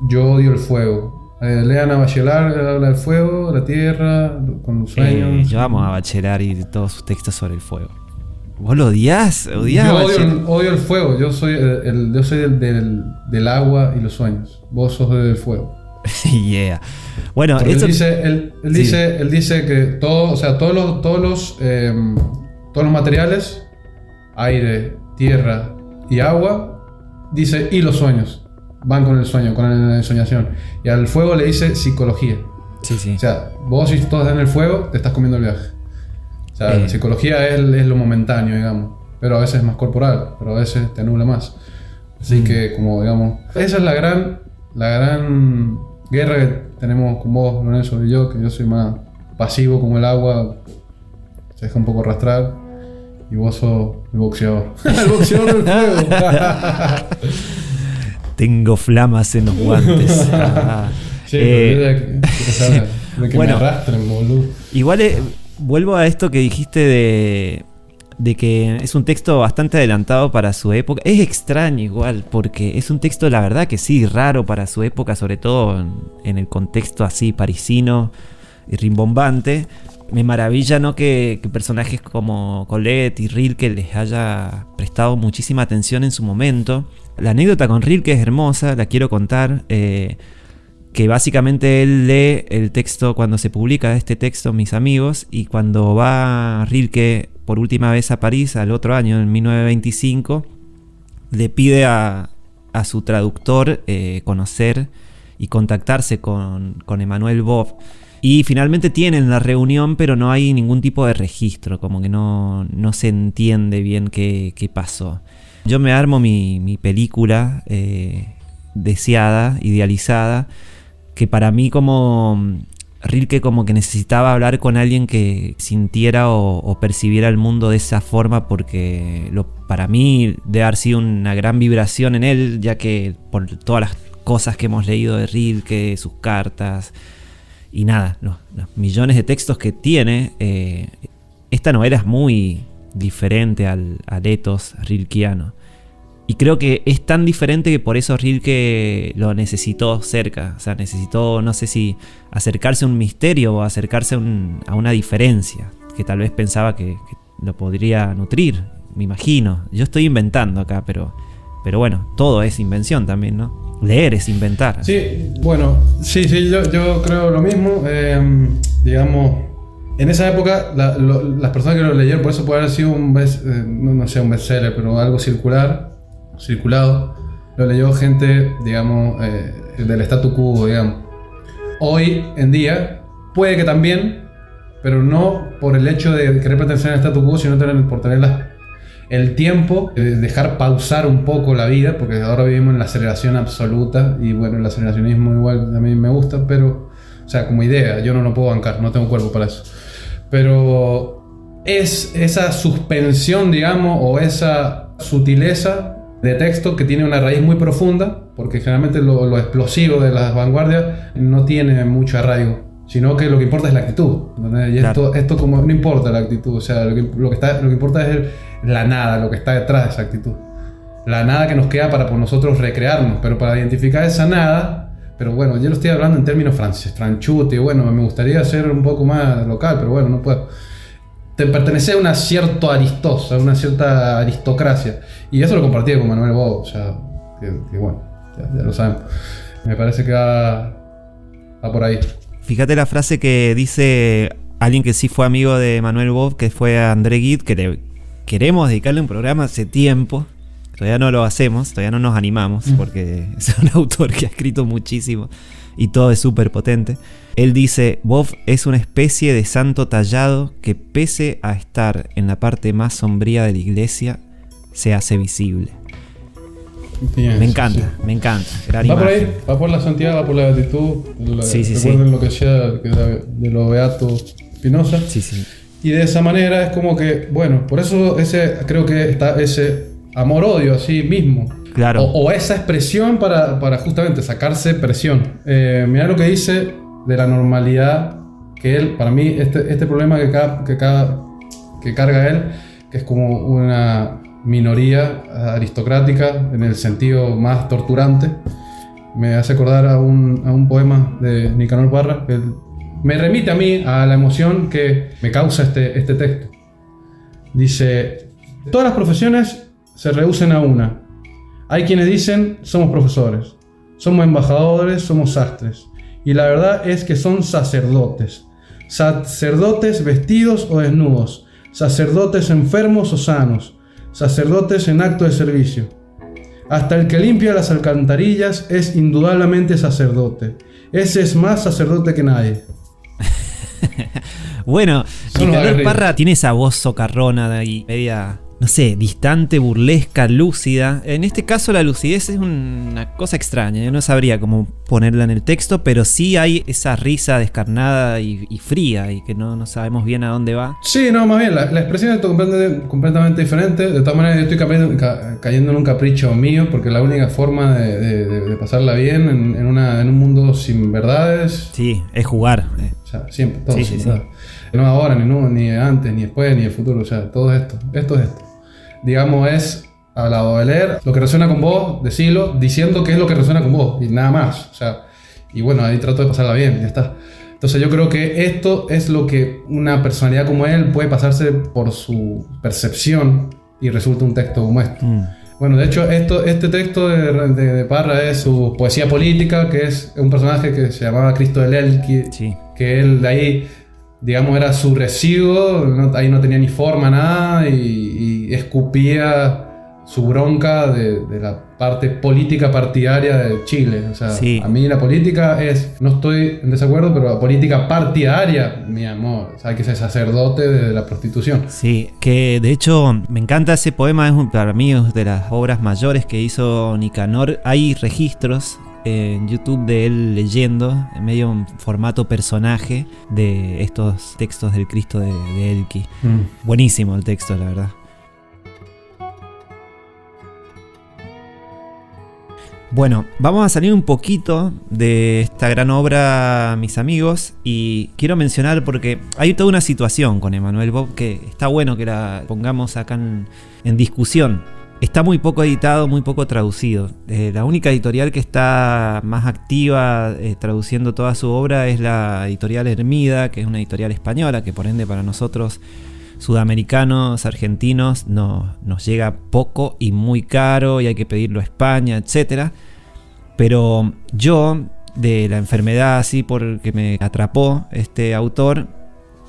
Yo odio el fuego. Lean a Bachelard, habla del fuego, la tierra, con los sueños. Yo amo a Bachelard y todos sus textos sobre el fuego. ¿Vos lo odiás? Yo odio el fuego. Yo soy del agua y los sueños. Vos sos del fuego. Yeah. Bueno, él dice que todos los materiales, aire, tierra y agua, dice, y los sueños van con el sueño, con la ensoñación. Y al fuego le dice psicología. Sí. O sea, vos, si estás en el fuego, te estás comiendo el viaje. O sea, la psicología es lo momentáneo, digamos, pero a veces es más corporal, pero a veces te anula más. Así que, como digamos, esa es la gran guerra que tenemos con vos, Lorenzo, y yo, que yo soy más pasivo como el agua, se deja un poco arrastrar, y vos sos el boxeador. El boxeador del fuego. Tengo flamas en los guantes. Sí, de que bueno, me arrastren, boludo. Igual vuelvo a esto que dijiste de que es un texto bastante adelantado para su época. Es extraño igual, porque es un texto, la verdad que sí, raro para su época, sobre todo en el contexto así parisino y rimbombante. Me maravilla, ¿no?, que personajes como Colette y Rilke les haya prestado muchísima atención en su momento. La anécdota con Rilke es hermosa, la quiero contar. Que básicamente él lee el texto cuando se publica este texto, Mis amigos, y cuando va Rilke por última vez a París al otro año, en 1925, le pide a su traductor conocer y contactarse con Emmanuel Bob. Y finalmente tienen la reunión, pero no hay ningún tipo de registro, como que no se entiende bien qué pasó. Yo me armo mi película deseada, idealizada, que para mí como Rilke como que necesitaba hablar con alguien que sintiera o percibiera el mundo de esa forma, porque para mí debe haber sido una gran vibración en él, ya que por todas las cosas que hemos leído de Rilke, sus cartas y nada, los millones de textos que tiene, esta novela es muy diferente al ethos rilkeano. Y creo que es tan diferente que por eso Rilke lo necesitó cerca. O sea, necesitó, no sé si acercarse a un misterio o acercarse a una diferencia que tal vez pensaba que lo podría nutrir, me imagino. Yo estoy inventando acá, pero bueno, todo es invención también, ¿no? Leer es inventar. Sí, bueno, sí, yo creo lo mismo. Digamos, en esa época, las personas que lo leyeron, por eso puede haber sido un bestseller, pero algo circulado, lo leyó gente, digamos, del statu quo, digamos. Hoy en día, puede que también, pero no por el hecho de querer pertenecer al statu quo, sino por tener el tiempo de dejar pausar un poco la vida, porque ahora vivimos en la aceleración absoluta, y bueno, el aceleracionismo igual a mí me gusta, pero, o sea, como idea, yo no lo puedo bancar, no tengo cuerpo para eso. Pero es esa suspensión, digamos, o esa sutileza de texto que tiene una raíz muy profunda, porque generalmente lo explosivo de las vanguardias no tiene mucho arraigo, sino que lo que importa es la actitud, ¿entendés? Y claro, esto como no importa la actitud, o sea, lo que importa es la nada, lo que está detrás de esa actitud, la nada que nos queda para por nosotros recrearnos, pero para identificar esa nada, pero bueno, yo lo estoy hablando en términos franchuti, bueno, me gustaría ser un poco más local, pero bueno, no puedo. Te pertenece a una cierta a una cierta aristocracia. Y eso lo compartí con Manuel Bob, o sea, que bueno, ya lo sabemos. Me parece que va por ahí. Fíjate la frase que dice alguien que sí fue amigo de Manuel Bob, que fue André Gide, que queremos dedicarle un programa hace tiempo. Todavía no lo hacemos, todavía no nos animamos, porque es un autor que ha escrito muchísimo y todo es súper potente. Él dice: Bob es una especie de santo tallado que, pese a estar en la parte más sombría de la iglesia, se hace visible. Bien, me encanta. Gran va por imagen. ahí, va por la santidad, va por la beatitud. Sí. Recuerden lo que decía de lo beato Spinoza. Sí. Y de esa manera es como que, bueno, por eso creo que está ese amor-odio a sí mismo. Claro. O esa expresión para justamente sacarse presión. Mirá lo que dice de la normalidad, que él, para mí, este problema que carga él, que es como una minoría aristocrática en el sentido más torturante, me hace acordar a un poema de Nicanor Parra, que me remite a mí a la emoción que me causa este texto. Dice: todas las profesiones se reducen a una. Hay quienes dicen: somos profesores, somos embajadores, somos sastres. Y la verdad es que son sacerdotes. Sacerdotes vestidos o desnudos, sacerdotes enfermos o sanos, sacerdotes en acto de servicio. Hasta el que limpia las alcantarillas es indudablemente sacerdote. Ese es más sacerdote que nadie. Bueno, Nicanor Parra tiene esa voz socarrona y media, no sé, distante, burlesca, lúcida. En este caso la lucidez es una cosa extraña. Yo no sabría cómo ponerla en el texto, pero sí hay esa risa descarnada y fría y que no sabemos bien a dónde va. Sí, no, más bien, la expresión es completamente diferente. De todas maneras, yo estoy cayendo en un capricho mío, porque la única forma de pasarla bien en un mundo sin verdades... Sí, es jugar. O sea, siempre, todo sí. No ahora, ni antes, ni después, ni el futuro. O sea, todo esto es esto. Digamos, es hablado de leer lo que resuena con vos, decirlo, diciendo qué es lo que resuena con vos y nada más. O sea, y bueno, ahí trato de pasarla bien, ya está. Entonces yo creo que esto es lo que una personalidad como él puede pasarse por su percepción y resulta un texto como este. Bueno, de hecho, este texto de Parra es su poesía política, que es un personaje que se llamaba Cristo del Elqui, que él de ahí, digamos, era su residuo, ahí no tenía ni forma, nada, y escupía su bronca de la parte política partidaria de Chile. O sea, a mí la política no estoy en desacuerdo, pero la política partidaria, mi amor, o sea, hay que ser sacerdote de la prostitución. Sí, que de hecho me encanta ese poema, para mí es de las obras mayores que hizo Nicanor. Hay registros en YouTube de él leyendo, en medio en formato personaje, de estos textos del Cristo de Elqui. Buenísimo el texto, la verdad. Bueno, vamos a salir un poquito de esta gran obra, mis amigos, y quiero mencionar porque hay toda una situación con Emanuel Bob que está bueno que la pongamos acá en discusión. Está muy poco editado, muy poco traducido. La única editorial que está más activa traduciendo toda su obra es la editorial Hermida, que es una editorial española, que por ende para nosotros sudamericanos, argentinos, nos llega poco y muy caro y hay que pedirlo a España, etc. Pero yo, de la enfermedad así porque me atrapó este autor,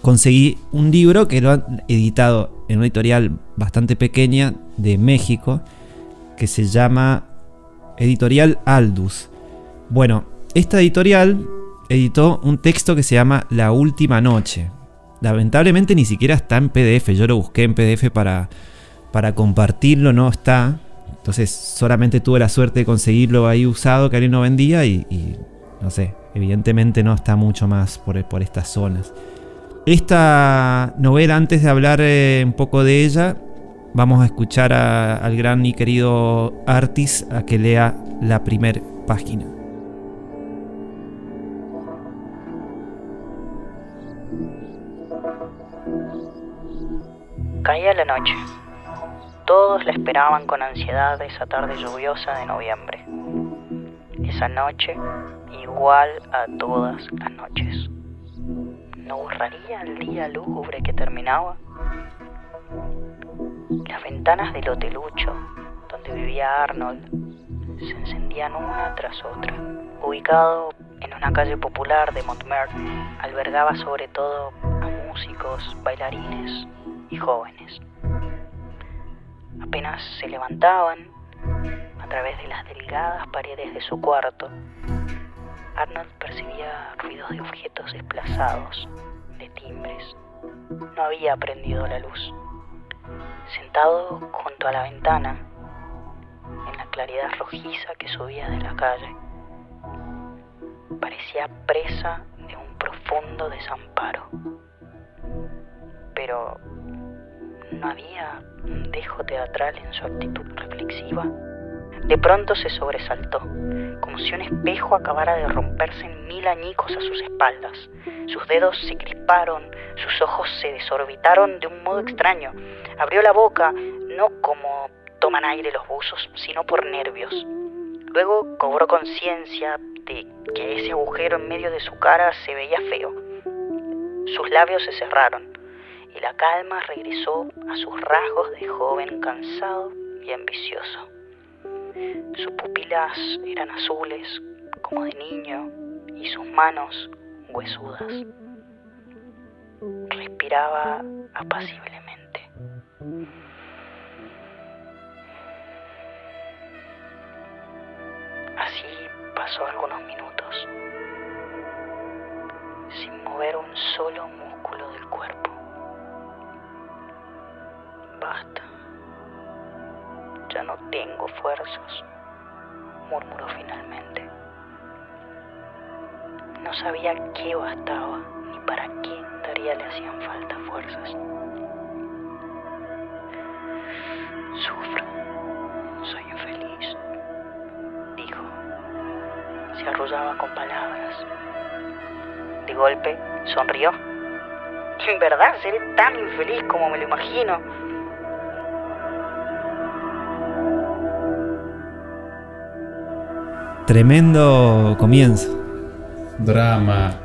conseguí un libro que lo han editado en una editorial bastante pequeña de México, que se llama Editorial Aldus. Bueno, esta editorial editó un texto que se llama La Última Noche. Lamentablemente ni siquiera está en PDF. Yo lo busqué en PDF para compartirlo, no está. Entonces solamente tuve la suerte de conseguirlo ahí usado, que alguien no vendía y no sé, evidentemente no está mucho más por estas zonas. Esta novela, antes de hablar un poco de ella, vamos a escuchar al gran y querido Artis a que lea la primera página. Caía la noche. Todos la esperaban con ansiedad esa tarde lluviosa de noviembre. Esa noche igual a todas las noches. ¿No borraría el día lúgubre que terminaba? Las ventanas del hotelucho, donde vivía Arnold, se encendían una tras otra. Ubicado en una calle popular de Montmartre, albergaba sobre todo a músicos, bailarines y jóvenes. Apenas se levantaban, A través de las delgadas paredes de su cuarto, Arnold percibía ruidos de objetos desplazados, de timbres. No había prendido la luz. Sentado junto a la ventana, en la claridad rojiza que subía de la calle, parecía presa de un profundo desamparo. Pero no había un dejo teatral en su actitud reflexiva. De pronto se sobresaltó, como si un espejo acabara de romperse en 1000 añicos a sus espaldas. Sus dedos se crisparon, sus ojos se desorbitaron de un modo extraño. Abrió la boca, no como toman aire los buzos, sino por nervios. Luego cobró conciencia de que ese agujero en medio de su cara se veía feo. Sus labios se cerraron y la calma regresó a sus rasgos de joven cansado y ambicioso. Sus pupilas eran azules, como de niño, y sus manos huesudas. Respiraba apaciblemente. Así pasó algunos minutos, sin mover un solo músculo del cuerpo. Basta. Ya no tengo fuerzas, murmuró finalmente. No sabía qué bastaba, ni para qué tarea le hacían falta fuerzas. Sufro, soy infeliz, dijo. Se arrullaba con palabras. De golpe, sonrió. En verdad, seré tan infeliz como me lo imagino. Tremendo comienzo. Drama.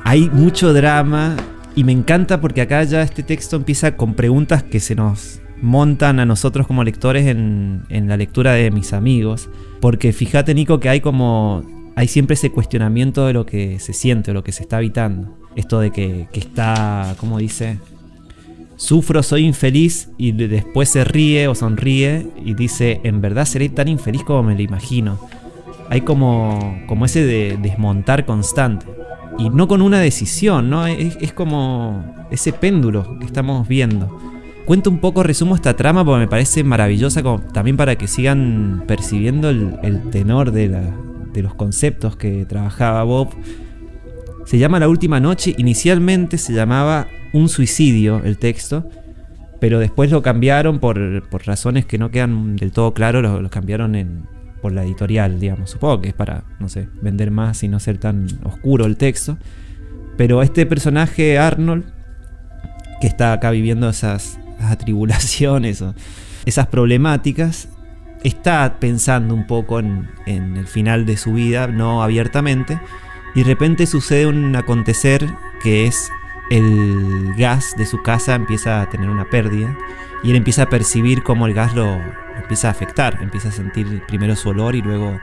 Hay mucho drama y me encanta porque acá ya este texto empieza con preguntas que se nos montan a nosotros como lectores en la lectura de Mis amigos. Porque fíjate, Nico, que hay siempre ese cuestionamiento de lo que se siente o lo que se está habitando. Esto de que está, ¿cómo dice? Sufro, soy infeliz, y después se ríe o sonríe y dice, en verdad seré tan infeliz como me lo imagino. Hay como ese de desmontar constante. Y no con una decisión, ¿no? Es como ese péndulo que estamos viendo. Cuento un poco, resumo esta trama porque me parece maravillosa, como también para que sigan percibiendo el tenor de los conceptos que trabajaba Bob. Se llama La última noche. Inicialmente se llamaba Un suicidio el texto, pero después lo cambiaron por razones que no quedan del todo claros. Lo cambiaron por la editorial, digamos. Supongo que es para, no sé, vender más y no ser tan oscuro el texto. Pero este personaje, Arnold, que está acá viviendo esas atribulaciones o esas problemáticas, está pensando un poco en el final de su vida, no abiertamente, y de repente sucede un acontecer que es el gas de su casa empieza a tener una pérdida y él empieza a percibir cómo el gas lo empieza a afectar, empieza a sentir primero su olor y luego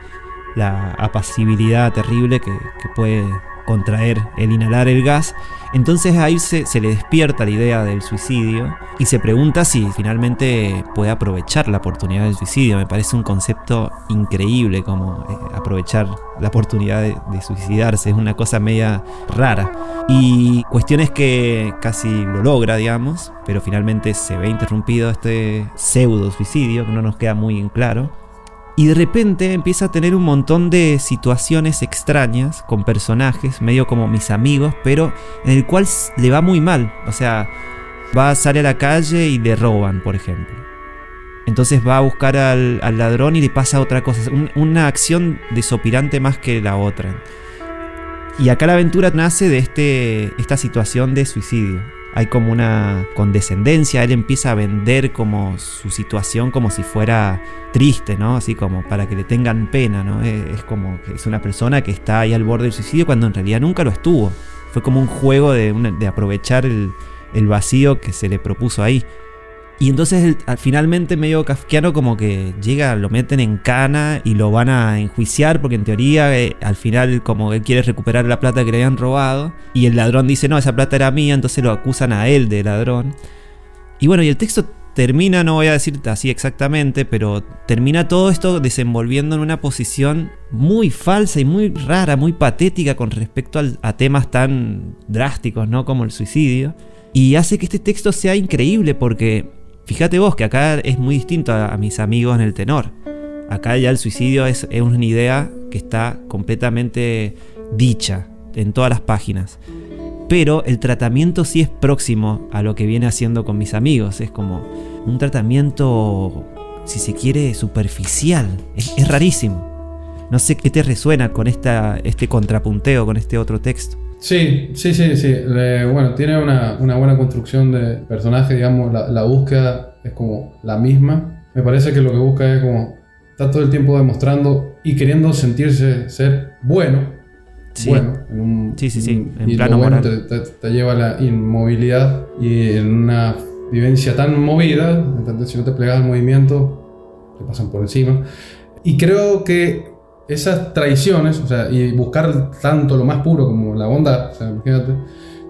la apacibilidad terrible que puede contraer el inhalar el gas. Entonces ahí se le despierta la idea del suicidio y se pregunta si finalmente puede aprovechar la oportunidad del suicidio. Me parece un concepto increíble, como aprovechar la oportunidad de suicidarse. Es una cosa media rara y cuestiones que casi lo logra, digamos, pero finalmente se ve interrumpido este pseudo suicidio que no nos queda muy en claro. Y de repente empieza a tener un montón de situaciones extrañas con personajes, medio como Mis amigos, pero en el cual le va muy mal. O sea, sale a la calle y le roban, por ejemplo. Entonces va a buscar al ladrón y le pasa otra cosa. Una acción desopilante más que la otra. Y acá la aventura nace de esta situación de suicidio. Hay como una condescendencia, él empieza a vender como su situación como si fuera triste, ¿no? Así como para que le tengan pena, ¿no? Es como que es una persona que está ahí al borde del suicidio cuando en realidad nunca lo estuvo. Fue como un juego de aprovechar el vacío que se le propuso ahí. Y entonces finalmente medio kafkiano, como que llega, lo meten en cana y lo van a enjuiciar porque en teoría al final como él quiere recuperar la plata que le habían robado y el ladrón dice no, esa plata era mía, entonces lo acusan a él de ladrón. Y bueno, y el texto termina, no voy a decirte así exactamente, pero termina todo esto desenvolviendo en una posición muy falsa y muy rara, muy patética con respecto a temas tan drásticos, ¿no? Como el suicidio. Y hace que este texto sea increíble porque, fíjate vos que acá es muy distinto a mis amigos en el tenor. Acá ya el suicidio es una idea que está completamente dicha en todas las páginas. Pero el tratamiento sí es próximo a lo que viene haciendo con mis amigos. Es como un tratamiento, si se quiere, superficial. Es rarísimo. No sé qué te resuena con este contrapunteo, con este otro texto. Sí. Bueno, tiene una buena construcción de personaje, digamos, la búsqueda es como la misma. Me parece que lo que busca es como, está todo el tiempo demostrando y queriendo sentirse ser bueno. Sí. Bueno, en plano bueno moral. te lleva a la inmovilidad y en una vivencia tan movida, ¿entendés? Si no te plegas al movimiento, te pasan por encima. Y creo que esas traiciones, o sea, y buscar tanto lo más puro como la bondad, o sea, imagínate,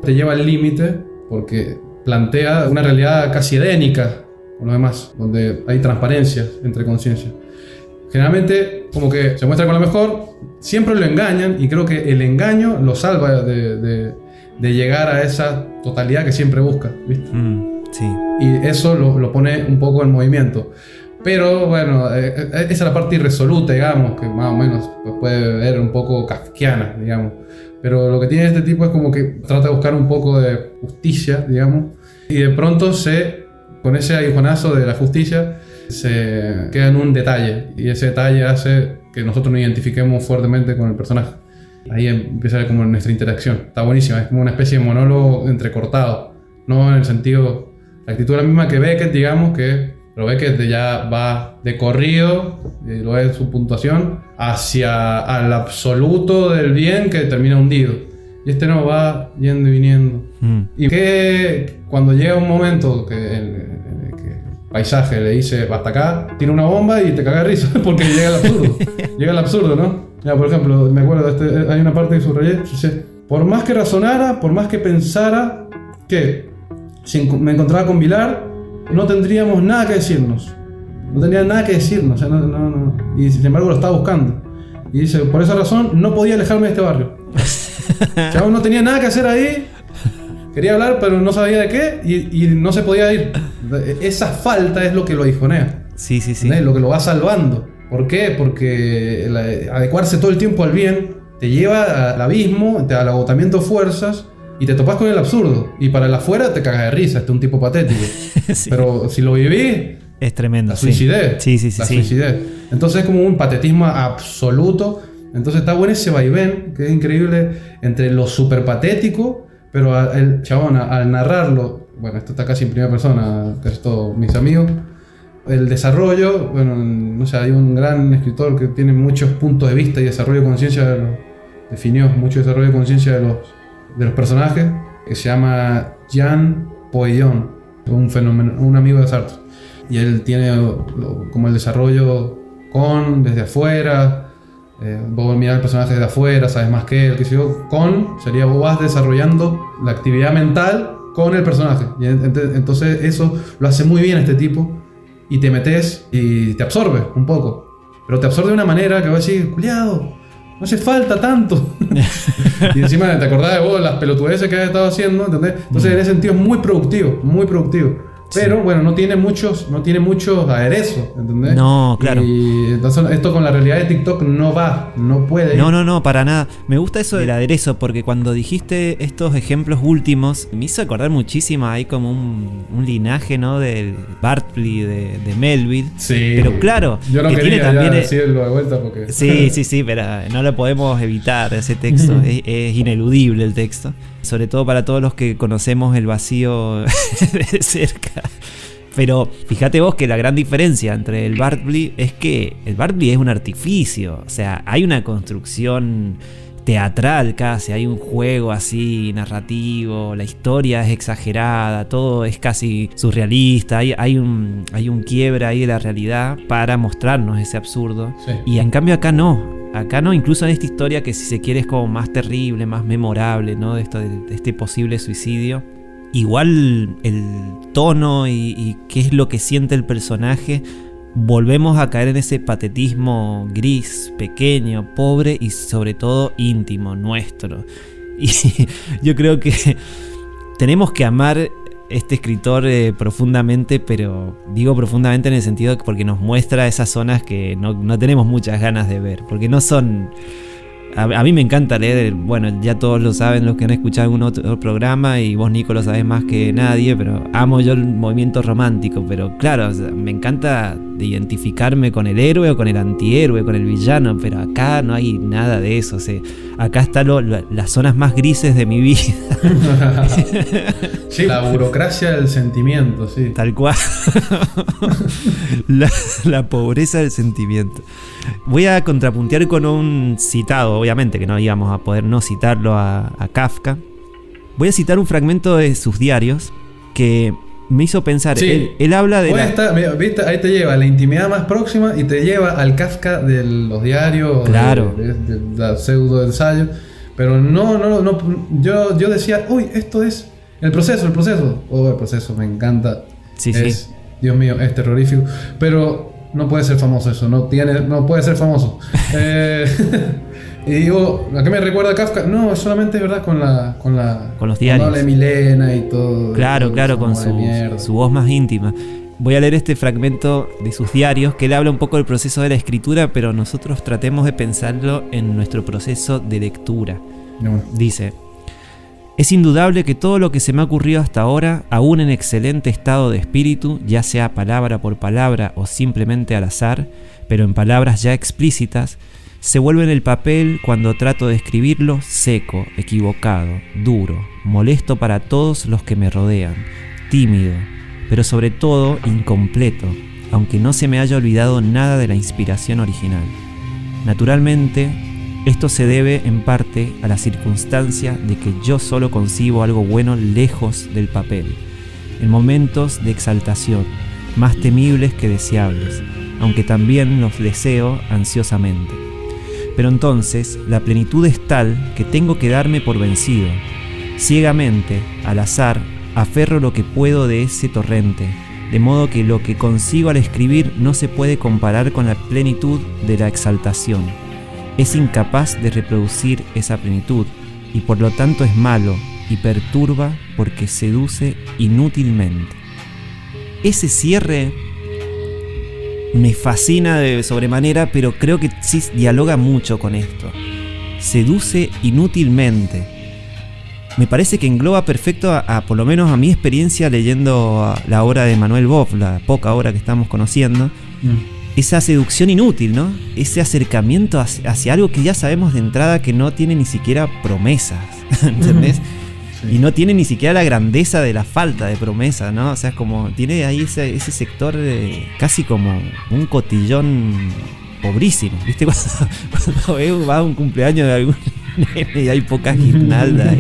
te lleva al límite porque plantea una realidad casi edénica con lo demás, donde hay transparencia entre conciencia. Generalmente como que se muestra con lo mejor, siempre lo engañan y creo que el engaño lo salva de llegar a esa totalidad que siempre busca, ¿viste? Sí. Y eso lo pone un poco en movimiento. Pero bueno, esa es la parte irresoluta, digamos, que más o menos puede ver un poco kafkiana, digamos. Pero lo que tiene este tipo es como que trata de buscar un poco de justicia, digamos, y de pronto con ese aguijonazo de la justicia, se queda en un detalle, y ese detalle hace que nosotros nos identifiquemos fuertemente con el personaje. Ahí empieza a ver como nuestra interacción. Está buenísima, es como una especie de monólogo entrecortado, no en el sentido, la actitud es la misma que Beckett, digamos, pero Beckett ya va de corrido, lo es su puntuación, hacia al absoluto del bien que termina hundido. Y este no, va yendo y viniendo. Y que cuando llega un momento que paisaje le dice hasta acá, tiene una bomba y te caga de risa porque llega al absurdo. Llega al absurdo, ¿no? Ya, por ejemplo, me acuerdo hay una parte que subrayé, dice, por más que razonara, por más que pensara que si me encontraba con Vilar, no tendríamos nada que decirnos. No tendría nada que decirnos, o sea, no. Y sin embargo lo estaba buscando. Y dice, por esa razón no podía alejarme de este barrio. Chavo, no tenía nada que hacer ahí. Quería hablar, pero no sabía de qué y no se podía ir. Esa falta es lo que lo aguijonea. Sí. ¿Entendés? Lo que lo va salvando. ¿Por qué? Porque adecuarse todo el tiempo al bien te lleva al abismo, al agotamiento de fuerzas y te topas con el absurdo. Y para el afuera te cagas de risa, este es un tipo patético. Sí. Pero si lo viví, es tremendo. La suicidé. Sí. Suicidé. Entonces es como un patetismo absoluto. Entonces está bueno ese vaivén, que es increíble, entre lo super patético. Pero el chabón, al narrarlo, bueno, esto está casi en primera persona, casi todos mis amigos, el desarrollo, bueno, no sé, hay un gran escritor que tiene muchos puntos de vista y desarrollo de conciencia, definió mucho desarrollo de conciencia de los personajes, que se llama Jean Poillon, un amigo de Sartre. Y él tiene como el desarrollo desde afuera. Vos mirás el personaje desde afuera, sabes más que él, que si yo, sería vos vas desarrollando la actividad mental con el personaje. Y entonces eso lo hace muy bien este tipo y te metes y te absorbe un poco. Pero te absorbe de una manera que vas a decir, culiado, no hace falta tanto. Y encima te acordás de vos las pelotudeces que has estado haciendo, ¿entendés? Entonces en ese sentido es muy productivo, muy productivo. Pero bueno, no tiene muchos aderezos, ¿entendés? No, claro. Y entonces esto con la realidad de TikTok no puede. No, para nada. Me gusta eso del aderezo porque cuando dijiste estos ejemplos últimos me hizo acordar muchísimo ahí como un linaje, ¿no? Del Bartley, de Melville. Sí. Pero claro, yo no que quería tiene también decirlo de vuelta porque... Sí, pero no lo podemos evitar ese texto. Es ineludible el texto. Sobre todo para todos los que conocemos el vacío de cerca. Pero fíjate vos que la gran diferencia entre el Bartley es que el Bartley es un artificio. O sea, hay una construcción teatral casi, hay un juego así narrativo, la historia es exagerada, todo es casi surrealista, hay un quiebre ahí de la realidad para mostrarnos ese absurdo. Sí. Y en cambio acá no, incluso en esta historia que si se quiere es como más terrible, más memorable, ¿no? De este posible suicidio. igual el tono y qué es lo que siente el personaje, volvemos a caer en ese patetismo gris, pequeño, pobre y sobre todo íntimo, nuestro. Y yo creo que tenemos que amar este escritor profundamente, pero digo profundamente en el sentido de porque nos muestra esas zonas que no tenemos muchas ganas de ver, porque no son... A mí me encanta leer, bueno, ya todos lo saben los que han escuchado algún otro programa, y vos, Nico, lo sabés más que nadie, pero amo yo el movimiento romántico. Pero claro, o sea, me encanta identificarme con el héroe o con el antihéroe, con el villano, pero acá no hay nada de eso. O sea, acá están las zonas más grises de mi vida. Sí, la burocracia del sentimiento, sí. Tal cual. la pobreza del sentimiento. Voy a contrapuntear con un citado, obviamente que no íbamos a poder no citarlo a Kafka. Voy a citar un fragmento de sus diarios que me hizo pensar. Sí. Él habla de ¿viste? Ahí te lleva a la intimidad más próxima y te lleva al Kafka de los diarios, claro, de la pseudo ensayo. Pero no, yo decía, uy, esto es el proceso. Oh, el proceso, me encanta. Sí. Dios mío, es terrorífico. Pero no puede ser famoso eso, no puede ser famoso. Y digo, ¿a qué me recuerda Kafka? No, es solamente, ¿verdad? Con los diarios. Con Milena y todo. Claro, con su voz más íntima. Voy a leer este fragmento de sus diarios, que él habla un poco del proceso de la escritura, pero nosotros tratemos de pensarlo en nuestro proceso de lectura. No. Dice: es indudable que todo lo que se me ha ocurrido hasta ahora, aún en excelente estado de espíritu, ya sea palabra por palabra o simplemente al azar, pero en palabras ya explícitas, se vuelve en el papel cuando trato de escribirlo seco, equivocado, duro, molesto para todos los que me rodean, tímido, pero sobre todo incompleto, aunque no se me haya olvidado nada de la inspiración original. Naturalmente, esto se debe en parte a la circunstancia de que yo solo concibo algo bueno lejos del papel, en momentos de exaltación, más temibles que deseables, aunque también los deseo ansiosamente. Pero entonces la plenitud es tal que tengo que darme por vencido. Ciegamente, al azar, aferro lo que puedo de ese torrente, de modo que lo que consigo al escribir no se puede comparar con la plenitud de la exaltación. Es incapaz de reproducir esa plenitud, y por lo tanto es malo y perturba porque seduce inútilmente. Ese cierre me fascina de sobremanera, pero creo que sí dialoga mucho con esto. Seduce inútilmente. Me parece que engloba perfecto a por lo menos a mi experiencia leyendo la obra de Manuel Boff, la poca obra que estamos conociendo. Esa seducción inútil, ¿no? Ese acercamiento hacia algo que ya sabemos de entrada que no tiene ni siquiera promesas, ¿entendés? Sí. Y no tiene ni siquiera la grandeza de la falta de promesa, ¿no? O sea, es como tiene ahí ese sector casi como un cotillón pobrísimo, ¿viste? Cuando va a un cumpleaños de algún nene y hay pocas guirnaldas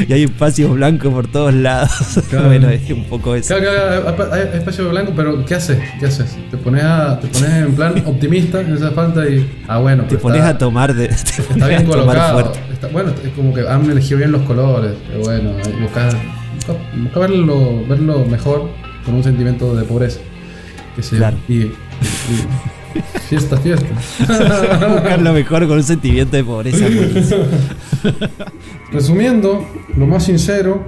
y hay espacios blancos por todos lados. Claro. Bueno, es un poco eso. Claro, hay espacio blanco, pero ¿qué haces? Te pones en plan optimista en esa falta y... bueno. Te pones a tomar está bien colocado. Bueno, es como que han elegido bien los colores. Pero bueno, buscar verlo mejor con un sentimiento de pobreza. Que se, claro. Y fiesta. Buscar lo mejor con un sentimiento de pobreza. Resumiendo, lo más sincero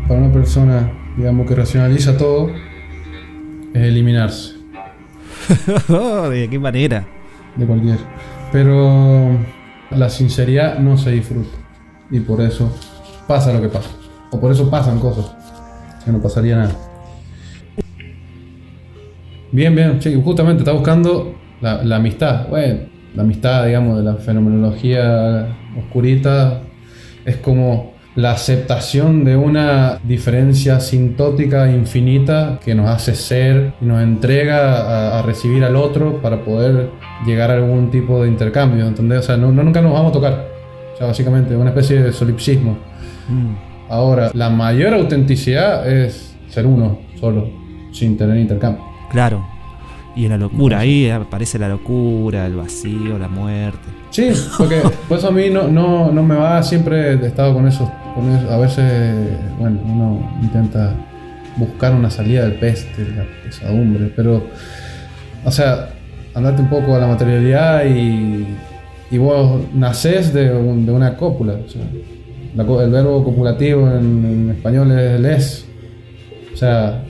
para una persona, digamos, que racionaliza todo, es eliminarse. ¿De qué manera? De cualquier. Pero la sinceridad no se disfruta. Y por eso pasa lo que pasa. O por eso pasan cosas que no pasaría nada. Bien, che, justamente está buscando la amistad. Bueno, la amistad, digamos, de la fenomenología oscurita es como la aceptación de una diferencia sintótica infinita que nos hace ser y nos entrega a recibir al otro para poder llegar a algún tipo de intercambio, ¿entendés? O sea, nunca nos vamos a tocar. O sea, básicamente una especie de solipsismo. Ahora, la mayor autenticidad es ser uno solo, sin tener intercambio. Claro. Y en la locura, ahí aparece la locura, el vacío, la muerte. Sí, porque pues a mí no me va, siempre he estado con esos A veces, bueno, uno intenta buscar una salida del peste, de la pesadumbre, pero, o sea, andate un poco a la materialidad y vos nacés de una cópula. O sea, el verbo copulativo en español es les. O sea,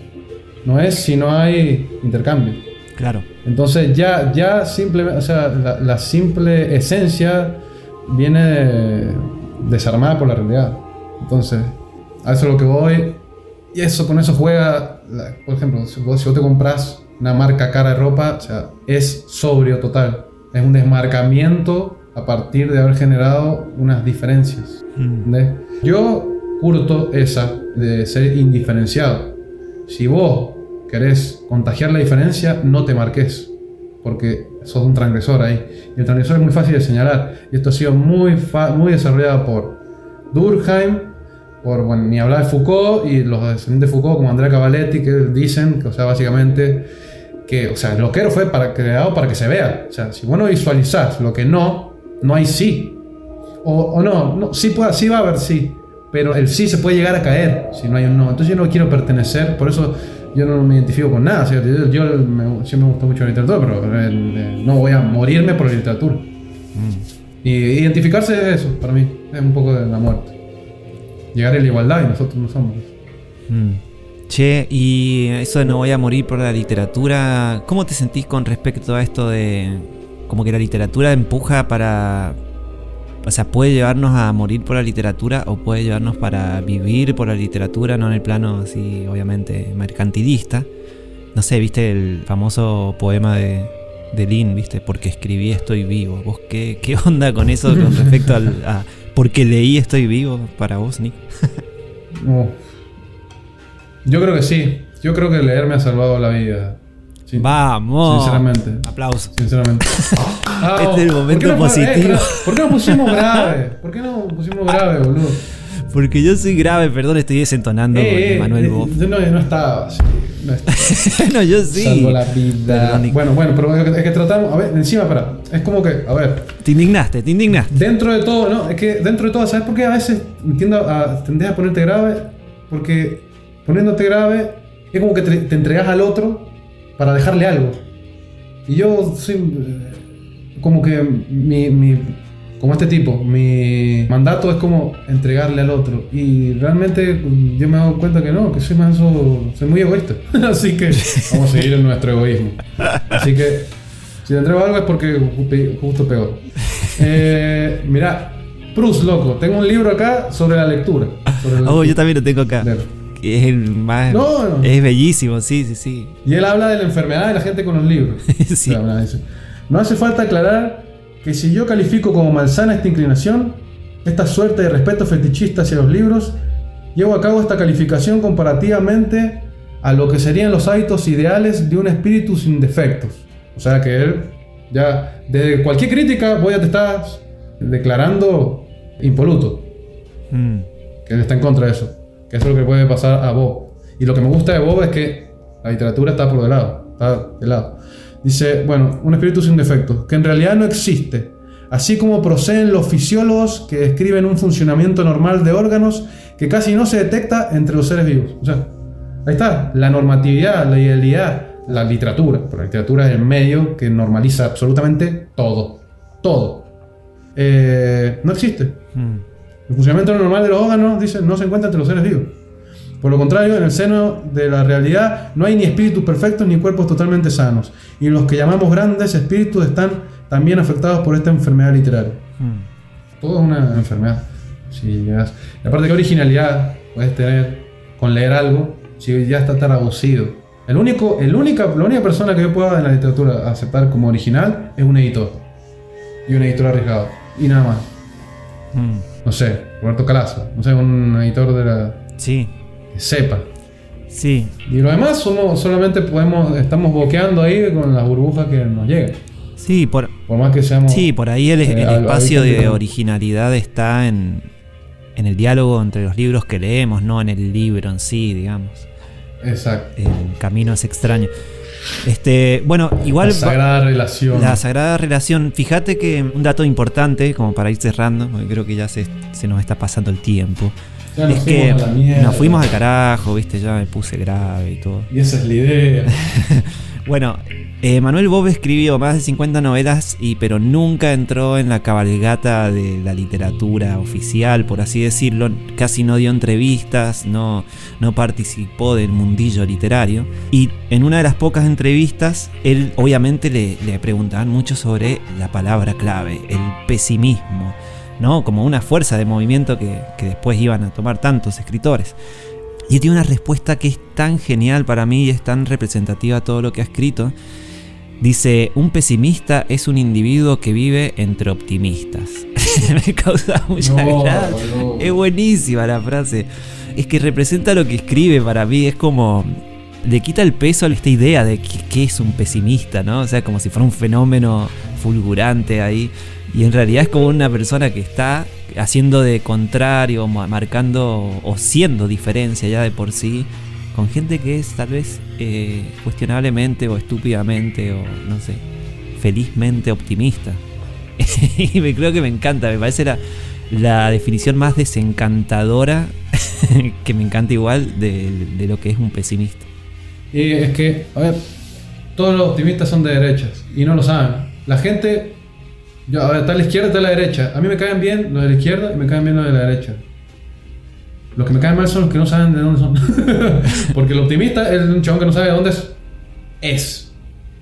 no es si no hay intercambio. Claro. Entonces ya simplemente, o sea, la simple esencia viene desarmada por la realidad. Entonces, a eso es lo que voy. Y con eso juega, por ejemplo, si vos te compras una marca cara de ropa, o sea, es sobrio total. Es un desmarcamiento a partir de haber generado unas diferencias. ¿Entendés? Yo curto esa de ser indiferenciado. Si vos querés contagiar la diferencia, no te marques, porque sos un transgresor ahí. Y el transgresor es muy fácil de señalar. Y esto ha sido muy desarrollado por Durkheim, bueno, ni hablar de Foucault y los descendientes de Foucault como Andrea Cavaletti, que dicen que, o sea, básicamente que, o sea, el loquero fue creado para que se vea. O sea, si vos no visualizás lo que no hay sí. O no, sí va a haber sí, pero el sí se puede llegar a caer si no hay un no. Entonces yo no quiero pertenecer, por eso yo no me identifico con nada. O sea, yo sí me gusta mucho la literatura, pero no voy a morirme por la literatura. Y identificarse es eso, para mí, es un poco de la muerte. Llegar a la igualdad y nosotros no somos. Che, y eso de no voy a morir por la literatura, ¿cómo te sentís con respecto a esto de como que la literatura empuja para, o sea, puede llevarnos a morir por la literatura o puede llevarnos para vivir por la literatura, no en el plano así obviamente mercantilista? No sé, viste el famoso poema de Lin, viste, porque escribí estoy vivo. ¿Vos qué onda con eso con respecto a porque leí estoy vivo para vos, Nick? No. Yo creo que sí. Yo creo que leer me ha salvado la vida. Sí. Vamos. Sinceramente. Aplausos. Sinceramente. Este es el momento positivo. ¿Por qué no pusimos grave? Boludo? Porque yo soy grave, perdón, estoy desentonando con Manuel Boff. No estaba así. No, yo sí. Salvo la vida. Bueno, pero es que tratamos. A ver, encima, espera. Es como que, a ver. Te indignaste. Dentro de todo, ¿no? Es que dentro de todo, ¿sabes por qué a veces tendés a ponerte grave? Porque poniéndote grave es como que te entregas al otro para dejarle algo. Y yo soy como que como este tipo, mi mandato es como entregarle al otro. Y realmente yo me he dado cuenta que no, que soy muy egoísta. Así que vamos a seguir en nuestro egoísmo. Así que si te entrego algo es porque justo pegó. Mirá, Proust, loco, tengo un libro acá sobre la lectura. Yo también lo tengo acá. Que es el más... No. Es bellísimo, sí. Y él habla de la enfermedad de la gente con los libros. Sí. O sea, dice, no hace falta aclarar que si yo califico como malsana esta inclinación, esta suerte de respeto fetichista hacia los libros, llevo a cabo esta calificación comparativamente a lo que serían los hábitos ideales de un espíritu sin defectos. O sea que él ya, desde cualquier crítica, vos ya te estás declarando impoluto. Que él está en contra de eso. Que eso es lo que puede pasar a Bob. Y lo que me gusta de Bob es que la literatura está por de lado. Está de lado. Dice, bueno, un espíritu sin defectos, que en realidad no existe, así como proceden los fisiólogos que describen un funcionamiento normal de órganos que casi no se detecta entre los seres vivos. O sea, ahí está, la normatividad, la idealidad, la literatura, porque la literatura es el medio que normaliza absolutamente todo. No existe. El funcionamiento normal de los órganos, dice, no se encuentra entre los seres vivos. Por lo contrario, en el seno de la realidad no hay ni espíritus perfectos ni cuerpos totalmente sanos. Y los que llamamos grandes espíritus están también afectados por esta enfermedad literaria. Todo es una enfermedad. Si llegas... Y aparte, ¿qué originalidad puedes tener con leer algo si ya está traducido? La única persona que yo pueda en la literatura aceptar como original es un editor. Y un editor arriesgado. Y nada más. No sé, Roberto Calazo. No sé, un editor de la... Sí. Que sepa. Sí. Y lo demás estamos boqueando ahí con las burbujas que nos llegan. Sí, por más que seamos... Sí, por ahí el espacio de originalidad está en el diálogo entre los libros que leemos, no en el libro en sí, digamos. Exacto. El camino es extraño. Bueno, igual... La sagrada relación. Fíjate que un dato importante, como para ir cerrando, porque creo que ya se nos está pasando el tiempo. Ya nos Es que fuimos a la mierda. nos fuimos al carajo, viste, ya me puse grave y todo. Y esa es la idea. Bueno, Emanuel Bob escribió más de 50 novelas, pero nunca entró en la cabalgata de la literatura oficial, por así decirlo. Casi no dio entrevistas, no participó del mundillo literario. Y en una de las pocas entrevistas, él obviamente le preguntaban mucho sobre la palabra clave, el pesimismo, ¿no? Como una fuerza de movimiento que después iban a tomar tantos escritores. Y tiene una respuesta que es tan genial para mí y es tan representativa de todo lo que ha escrito. Dice: un pesimista es un individuo que vive entre optimistas. Me causa mucha gracia. No. Es buenísima la frase. Es que representa lo que escribe para mí. Es como... le quita el peso a esta idea de qué es un pesimista, ¿no? O sea, como si fuera un fenómeno fulgurante ahí. Y en realidad es como una persona que está haciendo de contrario, marcando o siendo diferencia ya de por sí, con gente que es tal vez cuestionablemente o estúpidamente o no sé, felizmente optimista. Y creo que me encanta, me parece la definición más desencantadora, que me encanta igual, de lo que es un pesimista. Y es que, a ver, todos los optimistas son de derechas y no lo saben. La gente, a ver, está a la izquierda, está a la derecha. A mí me caen bien los de la izquierda y me caen bien los de la derecha. Los que me caen mal son los que no saben de dónde son. Porque el optimista es un chabón que no sabe de dónde es.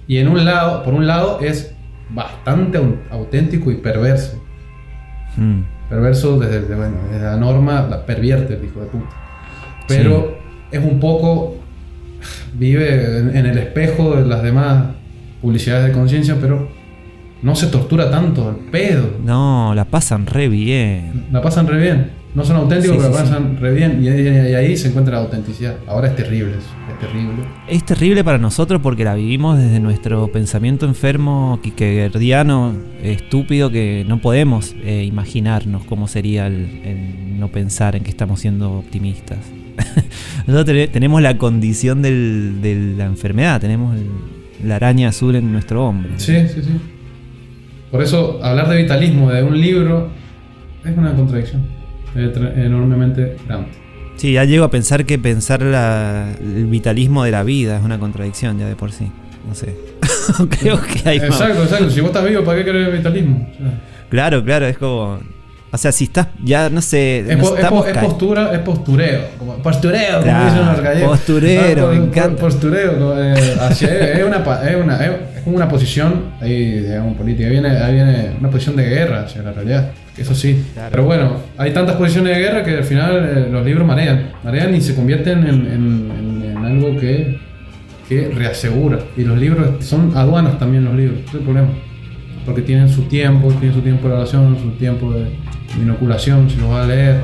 Y por un lado es bastante auténtico y perverso. Perverso desde la norma, la pervierte el hijo de puta. Pero sí, es un poco... vive en el espejo de las demás publicidades de conciencia, pero no se tortura tanto al pedo. No, la pasan re bien. La pasan re bien. No son auténticos, Sí, pero sí, la pasan re bien. Y ahí se encuentra la autenticidad. Ahora es terrible eso. Es terrible. Es terrible para nosotros porque la vivimos desde nuestro pensamiento enfermo, kierkegaardiano, estúpido, que no podemos imaginarnos cómo sería el no pensar en que estamos siendo optimistas. Nosotros tenemos la condición de la enfermedad, tenemos la araña azul en nuestro hombro. Sí. Por eso hablar de vitalismo de un libro es una contradicción enormemente grande. Sí, ya llego a pensar que pensar el vitalismo de la vida es una contradicción ya de por sí. No sé. Creo que hay más. Exacto. Si vos estás vivo, ¿para qué querés el vitalismo? O sea, Claro, es como... O sea, si estás, ya no sé... es postureo. Como postureo, como dicen los gallegos. Posturero, me encanta. Postureo, es como una posición ahí, digamos, política. Ahí viene una posición de guerra hacia la realidad. Eso sí. Claro. Pero bueno, hay tantas posiciones de guerra que al final los libros marean y se convierten en algo que reasegura. Y los libros son aduanas también, los libros. Ese es el problema. Porque tienen su tiempo de oración, su tiempo de inoculación, si los va a leer.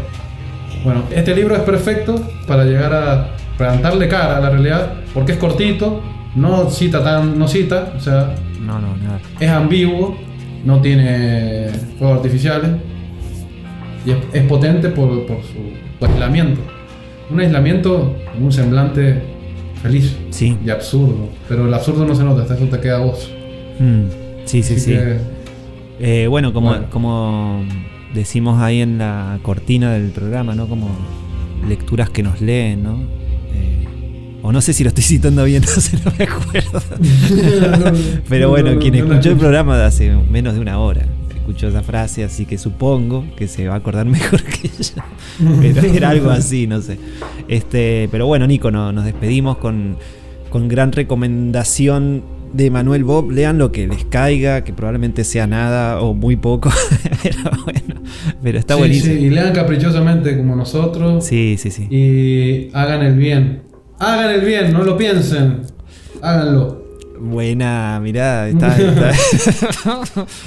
Bueno, este libro es perfecto para llegar a plantarle cara a la realidad, porque es cortito, no cita, o sea, No, nada. es ambiguo, no tiene fuegos artificiales y es potente por su aislamiento. Un aislamiento con un semblante feliz y absurdo, pero el absurdo no se nota, hasta eso te queda a vos. Sí. Bueno, como decimos ahí en la cortina del programa, ¿no? Como lecturas que nos leen, ¿no? O no sé si lo estoy citando bien, no me acuerdo. Pero bueno, quien escuchó el programa de hace menos de una hora escuchó esa frase, así que supongo que se va a acordar mejor que yo. Pero era algo así, no sé. Pero bueno, Nico, nos despedimos con gran recomendación de Emanuel Bob. Lean lo que les caiga, que probablemente sea nada o muy poco. pero está buenísimo. Sí, y lean caprichosamente como nosotros. Sí. Y hagan el bien. Hagan el bien, no lo piensen. Háganlo. Buena, mirá, está.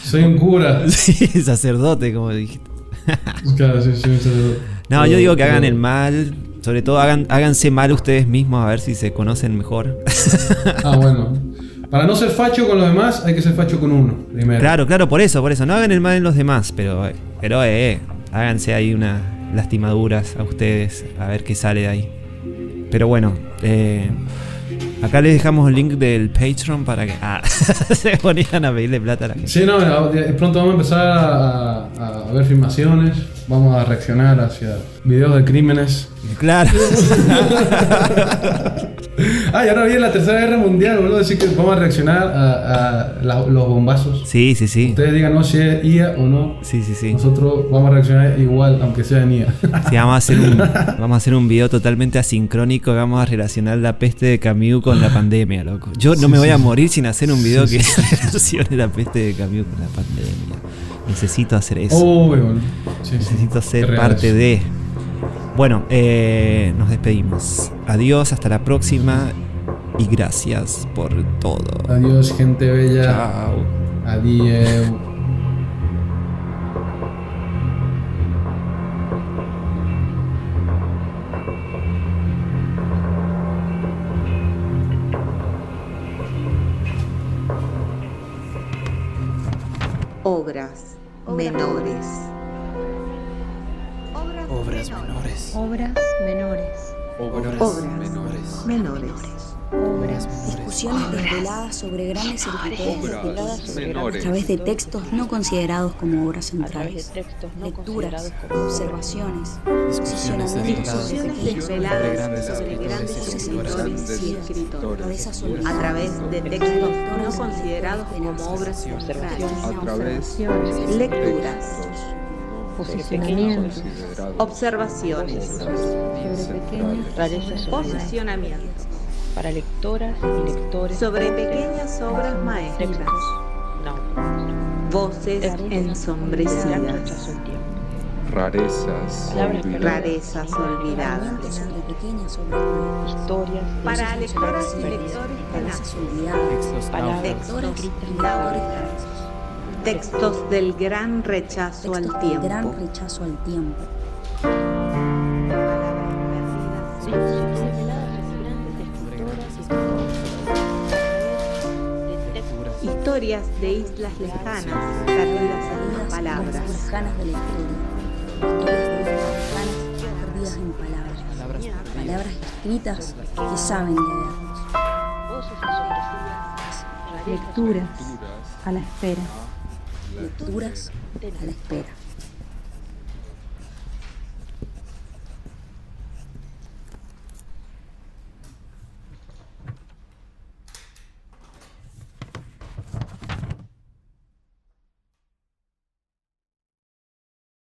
Soy un cura. Sí, sacerdote, como dijiste. Claro, sí, sacerdote. No, yo digo que hagan el mal. Sobre todo háganse mal ustedes mismos, a ver si se conocen mejor. Bueno. Para no ser facho con los demás, hay que ser facho con uno primero. Claro, por eso. No hagan el mal en los demás, pero háganse ahí unas lastimaduras a ustedes, a ver qué sale de ahí. Pero bueno, acá les dejamos el link del Patreon para que se ponían a pedirle plata a la gente. Sí, pronto vamos a empezar a ver filmaciones. vamos a reaccionar hacia videos de crímenes. Claro. Y ahora viene la Tercera Guerra Mundial, boludo. Decir que vamos a reaccionar a los bombazos. Sí, sí, sí. Ustedes digan no si es IA o no. Sí, sí, sí. Nosotros vamos a reaccionar igual, aunque sea en IA. Sí, vamos a hacer un video totalmente asincrónico. Vamos a relacionar la peste de Camus con la pandemia, loco. Yo no me voy a morir sin hacer un video que relacione la peste de Camus con la pandemia. Necesito hacer eso. Bueno. Necesito ser parte de. Bueno, nos despedimos. Adiós, hasta la próxima. Y gracias por todo. Adiós, gente bella. Chao. Adiós. Obras menores. Obras menores. Obras menores. Obras menores. Discusiones desveladas sobre grandes escritores menores. a través de textos no considerados como obras centrales. Lecturas, observaciones, posicionamientos Discusiones desveladas sobre grandes escritores y escritoras a través de textos no considerados como obras centrales. A través Lecturas, Posicionamientos. observaciones, posicionamiento Para lectoras y lectores. sobre pequeñas obras maestras, voces ensombrecidas, Rarezas olvidadas. rarezas olvidadas, sobre pequeñas obras Historias. para lectoras y lectores tenaces, olvidadas, Palabras textos escritas. elaborados, textos del gran rechazo al textos de gran tiempo, rechazo al tiempo. historias de islas lejanas perdidas en las palabras, lejanas de la historia. Historias de islas lejanas perdidas en palabras. Palabras escritas que saben leernos. Lecturas a la espera. Lecturas a la espera.